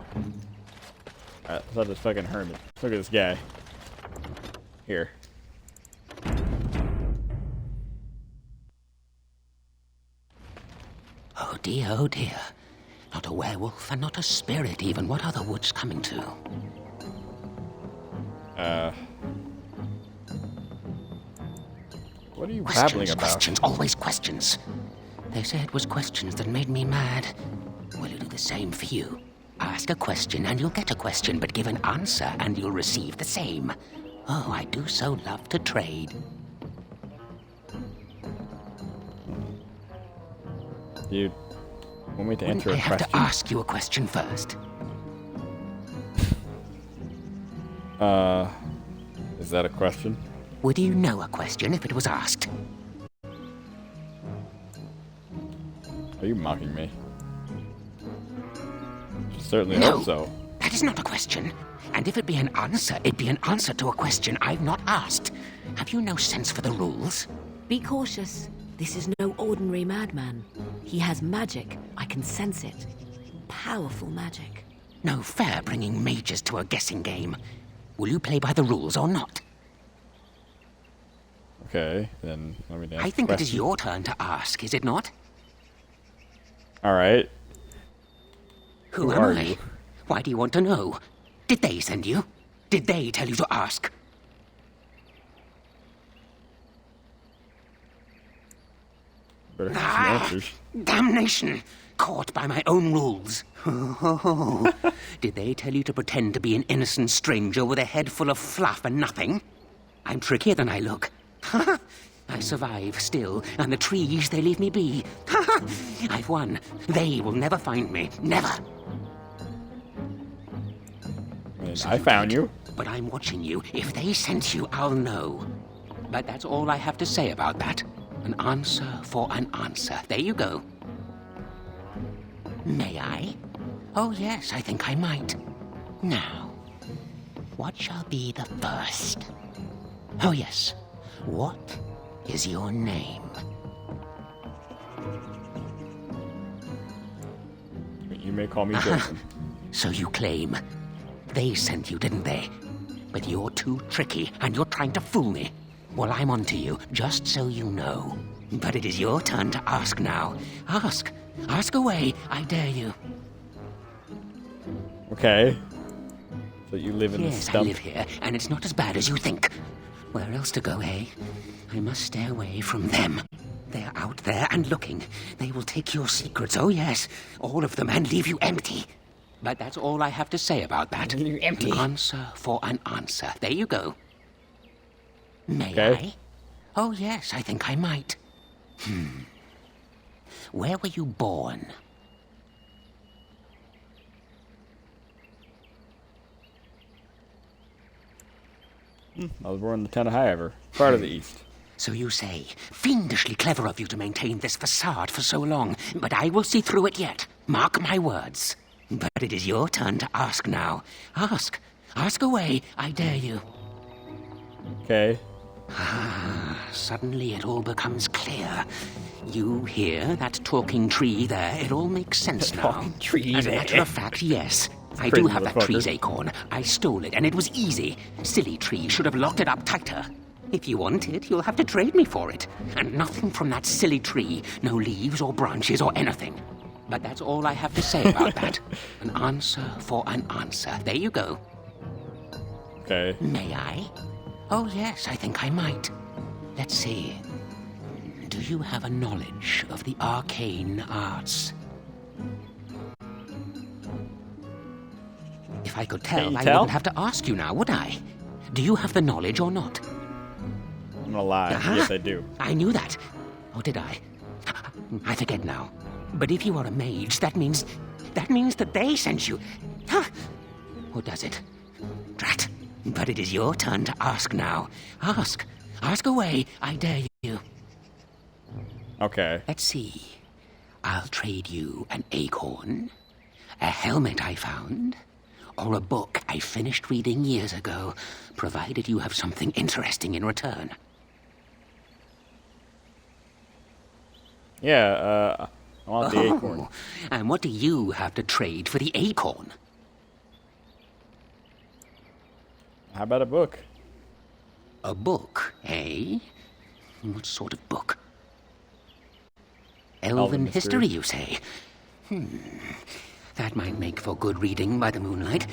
let's have this fucking hermit. Look at this guy. Here. Oh dear, oh dear. Not a werewolf and not a spirit even. What are the woods coming to? What are you babbling about? Questions, always questions. They say it was questions that made me mad. Will you do the same for you? Ask a question and you'll get a question, but give an answer and you'll receive the same. Oh, I do so love to trade. You want me to answer I a have question? to ask you a question first. Is that a question? Would you know a question if it was asked? Are you mocking me? Certainly No. hope so. That is not a question. And if it be an answer, it'd be an answer to a question I've not asked. Have you no sense for the rules? Be cautious. This is no ordinary madman. He has magic. I can sense it. Powerful magic. No fair bringing mages to a guessing game. Will you play by the rules or not? Okay, then let me answer I think the it is question. your turn to ask, is it not? Alright. Who am I? Why do you want to know? Did they send you? Did they tell you to ask? Better have some answers. Damnation! Caught by my own rules. Did they tell you to pretend to be an innocent stranger with a head full of fluff and nothing? I'm trickier than I look. I survive still, and the trees, they leave me be. I've won. They will never find me. Never. I found you. But I'm watching you. If they sent you, I'll know. But that's all I have to say about that. An answer for an answer. There you go. May I? Oh, yes, I think I might. Now, what shall be the first? Oh, yes. What is your name? You may call me Jason. So you claim. They sent you, didn't they? But you're too tricky, and you're trying to fool me. Well, I'm on to you, just so you know. But it is your turn to ask now. Ask. Ask away, I dare you. Okay. So you live in the Yes, stump? I live here, and it's not as bad as you think. Where else to go, eh? I must stay away from them. They're out there and looking. They will take your secrets, oh yes, all of them, and leave you empty. But that's all I have to say about that. You're empty. An answer for an answer. There you go. May Okay. I? Oh yes, I think I might. Where were you born? I was born in the town of Highever, part of the East. So you say. Fiendishly clever of you to maintain this facade for so long, but I will see through it yet. Mark my words. But it is your turn to ask now. Ask. Ask away, I dare you. Okay. Suddenly it all becomes clear. You hear that talking tree there? It all makes sense now. Talking tree As a there. matter of fact, yes. I Crazy do have that motherfucker. tree's acorn. I stole it, and it was easy. Silly tree should have locked it up tighter. If you want it, you'll have to trade me for it. And nothing from that silly tree. No leaves or branches or anything. But that's all I have to say about that. An answer for an answer. There you go. Okay. May I? Oh, yes, I think I might. Let's see. Do you have a knowledge of the arcane arts? If I could tell, I wouldn't have to ask you now, would I? Do you have the knowledge or not? I'm gonna lie. Yes, I do. I knew that. Or did I? I forget now. But if you are a mage, that means that they sent you. Huh? Or does it? Drat. But it is your turn to ask now. Ask. Ask away. I dare you. Okay. Let's see. I'll trade you an acorn, a helmet I found, or a book I finished reading years ago, provided you have something interesting in return. Yeah, I want the acorn. And what do you have to trade for the acorn? How about a book? A book, eh? What sort of book? Elven history, you say? That might make for good reading by the moonlight.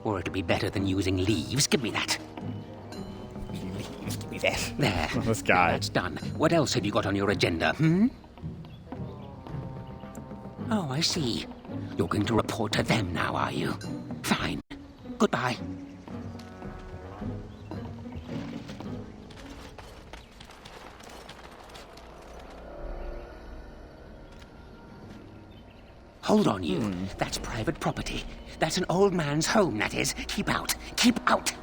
Or it'll be better than using leaves. Give me that. Leaves, give me that. There. This guy. Now that's done. What else have you got on your agenda, Oh, I see. You're going to report to them now, are you? Fine. Goodbye. Hold on, you. That's private property. That's an old man's home, that is. Keep out. Keep out.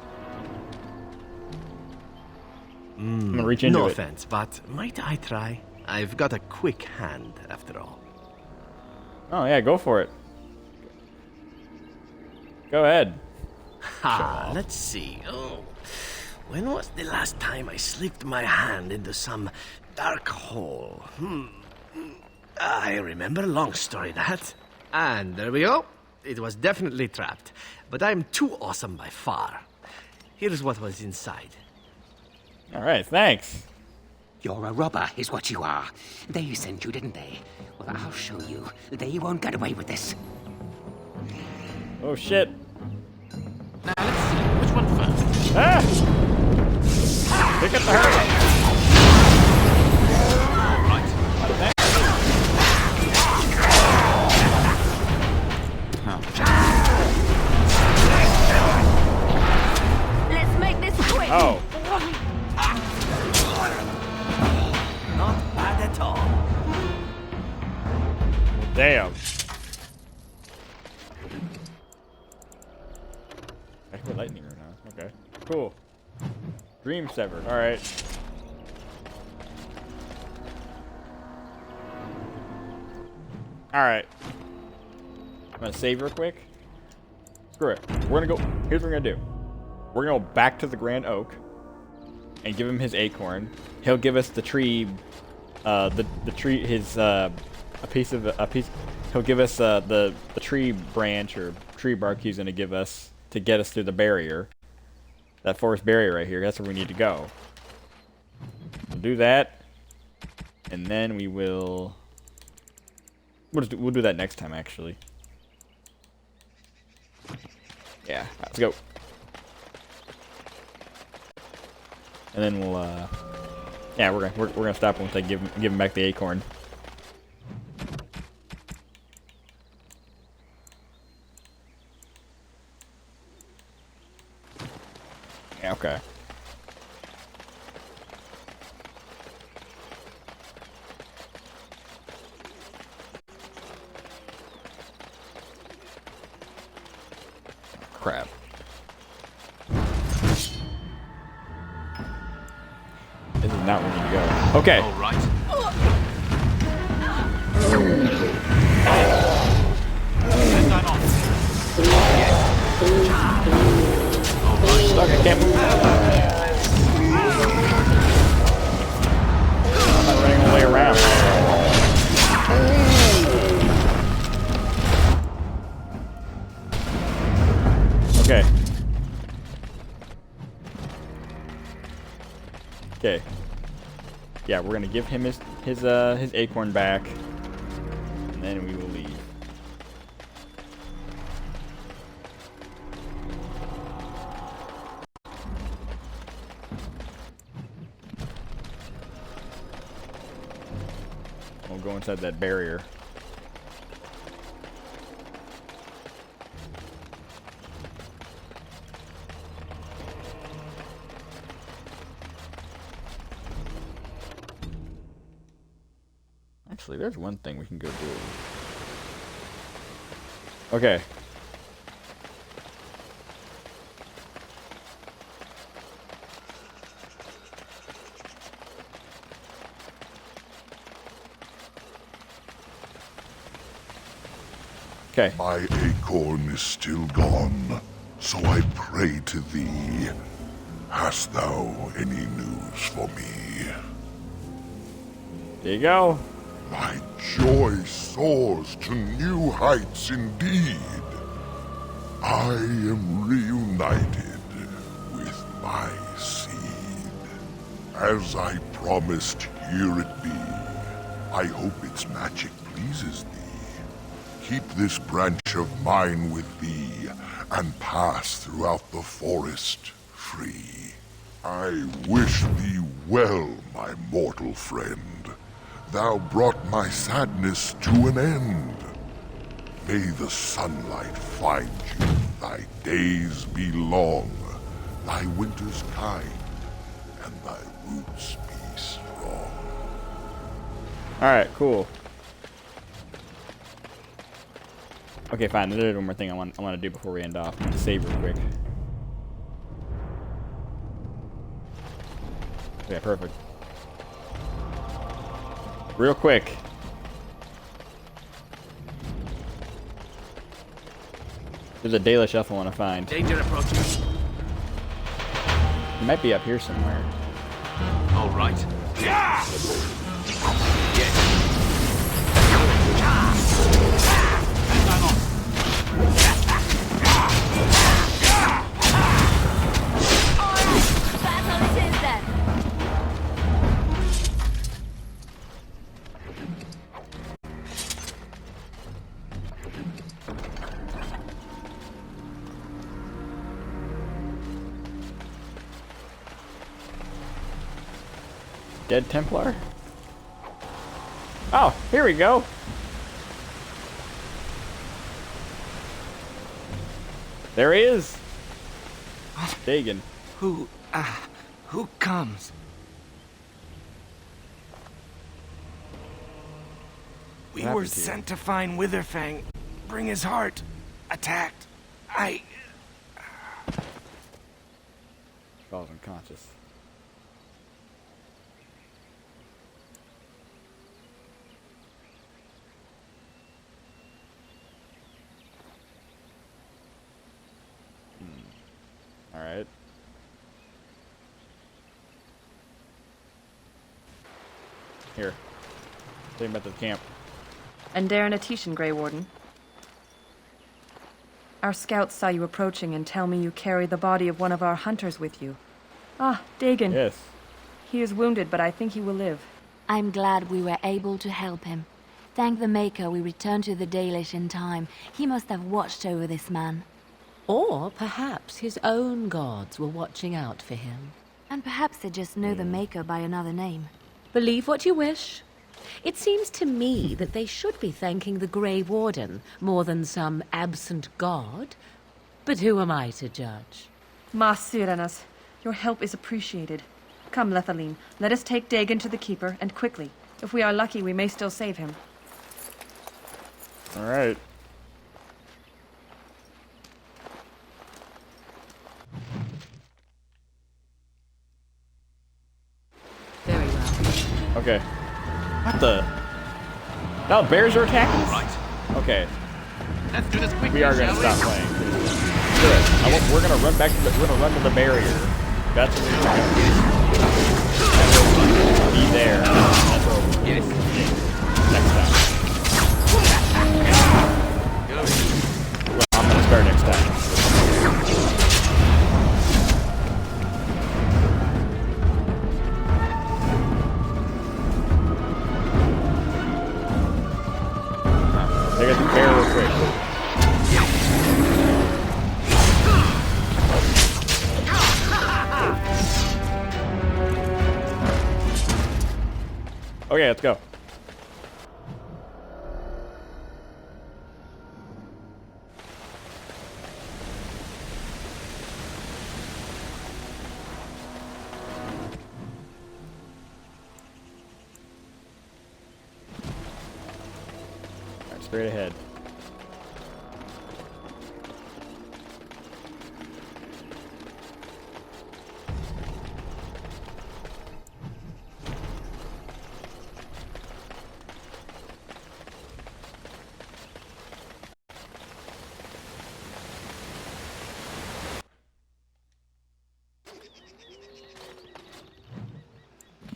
I'm gonna reach into no it. offense, but might I try? I've got a quick hand, after all. Oh, yeah, go for it. Go ahead. Ha, let's see. Oh, when was the last time I slipped my hand into some dark hole? I remember, long story that. And there we go. It was definitely trapped, but I'm too awesome by far. Here's what was inside. All right, thanks. You're a robber, is what you are. They sent you, didn't they? Well, I'll show you. They won't get away with this. Oh, shit. Now, let's see. Which one first? Ah! Pick up the herd. Let's make this quick. Oh. Not bad at all. Damn. I can put lightning right now. Okay. Cool. Dream severed. Alright. Alright. I'm gonna save real quick. Screw it. We're gonna go. Here's what we're gonna do. We're gonna go back to the Grand Oak and give him his acorn. He'll give us the tree, the tree, his a piece. He'll give us the tree branch or tree bark he's gonna give us to get us through the barrier. That forest barrier right here. That's where we need to go. We'll do that, and then we will. We'll do that next time, actually. Yeah, let's go. And then we'll, yeah, we're gonna stop once I give him back the acorn. Yeah, okay. Crap. This is not where we need to go. Okay. All right. Send that on. Stuck, I can't move. I'm not running all the way around. Okay. Okay. Yeah, we're gonna give him his acorn back, and then we will leave. won't go inside that barrier. Actually, there's one thing we can go do. Okay. Okay. My acorn is still gone, so I pray to thee. Hast thou any news for me? There you go. My joy soars to new heights indeed. I am reunited with my seed. As I promised, here it be. I hope its magic pleases thee. Keep this branch of mine with thee, and pass throughout the forest free. I wish thee well, my mortal friend. Thou brought my sadness to an end. May the sunlight find you, thy days be long, thy winters kind, and thy roots be strong. Alright, cool. Okay, fine. There's one more thing I want to do before we end off. I'm gonna save real quick. Yeah, perfect. Real quick. There's a Dalish elf I want to find. Danger approaching. He might be up here somewhere. All right. Yeah! Dead Templar? Oh, here we go. There he is. Dagon. Who comes? We were sent to find Witherfang. Bring his heart. Attacked. Falls unconscious. Alright. Here. Take him back to the camp. And Darren Atishan, Grey Warden. Our scouts saw you approaching and tell me you carry the body of one of our hunters with you. Ah, Dagon. Yes. He is wounded, but I think he will live. I'm glad we were able to help him. Thank the Maker we returned to the Dalish in time. He must have watched over this man. Or perhaps his own gods were watching out for him. And perhaps they just know the Maker by another name. Believe what you wish. It seems to me that they should be thanking the Grey Warden more than some absent god. But who am I to judge? Ma Syranas, your help is appreciated. Come, Lethaline, let us take Dagon to the Keeper, and quickly. If we are lucky, we may still save him. Alright. Very well. Okay. What the? Now bears are attacking us? Right. Okay. Let's do this quickly. We are gonna stop playing. Good. We're gonna run back to the. We're gonna run to the barrier. That's what we're gonna do. Be there. That's what we're Yes. next time. Well, I'm gonna start next time. Take out the bear real quick. Okay, let's go. straight ahead.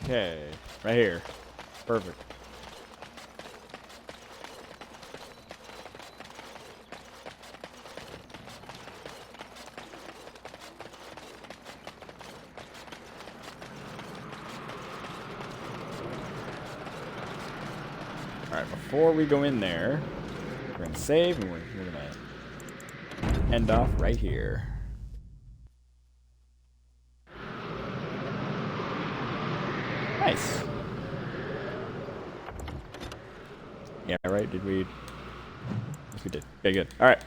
Okay, right here. Perfect. Alright, before we go in there, we're going to save and we're going to end off right here. Nice. Yeah, right? Did we? Yes, we did. Okay, good. Alright.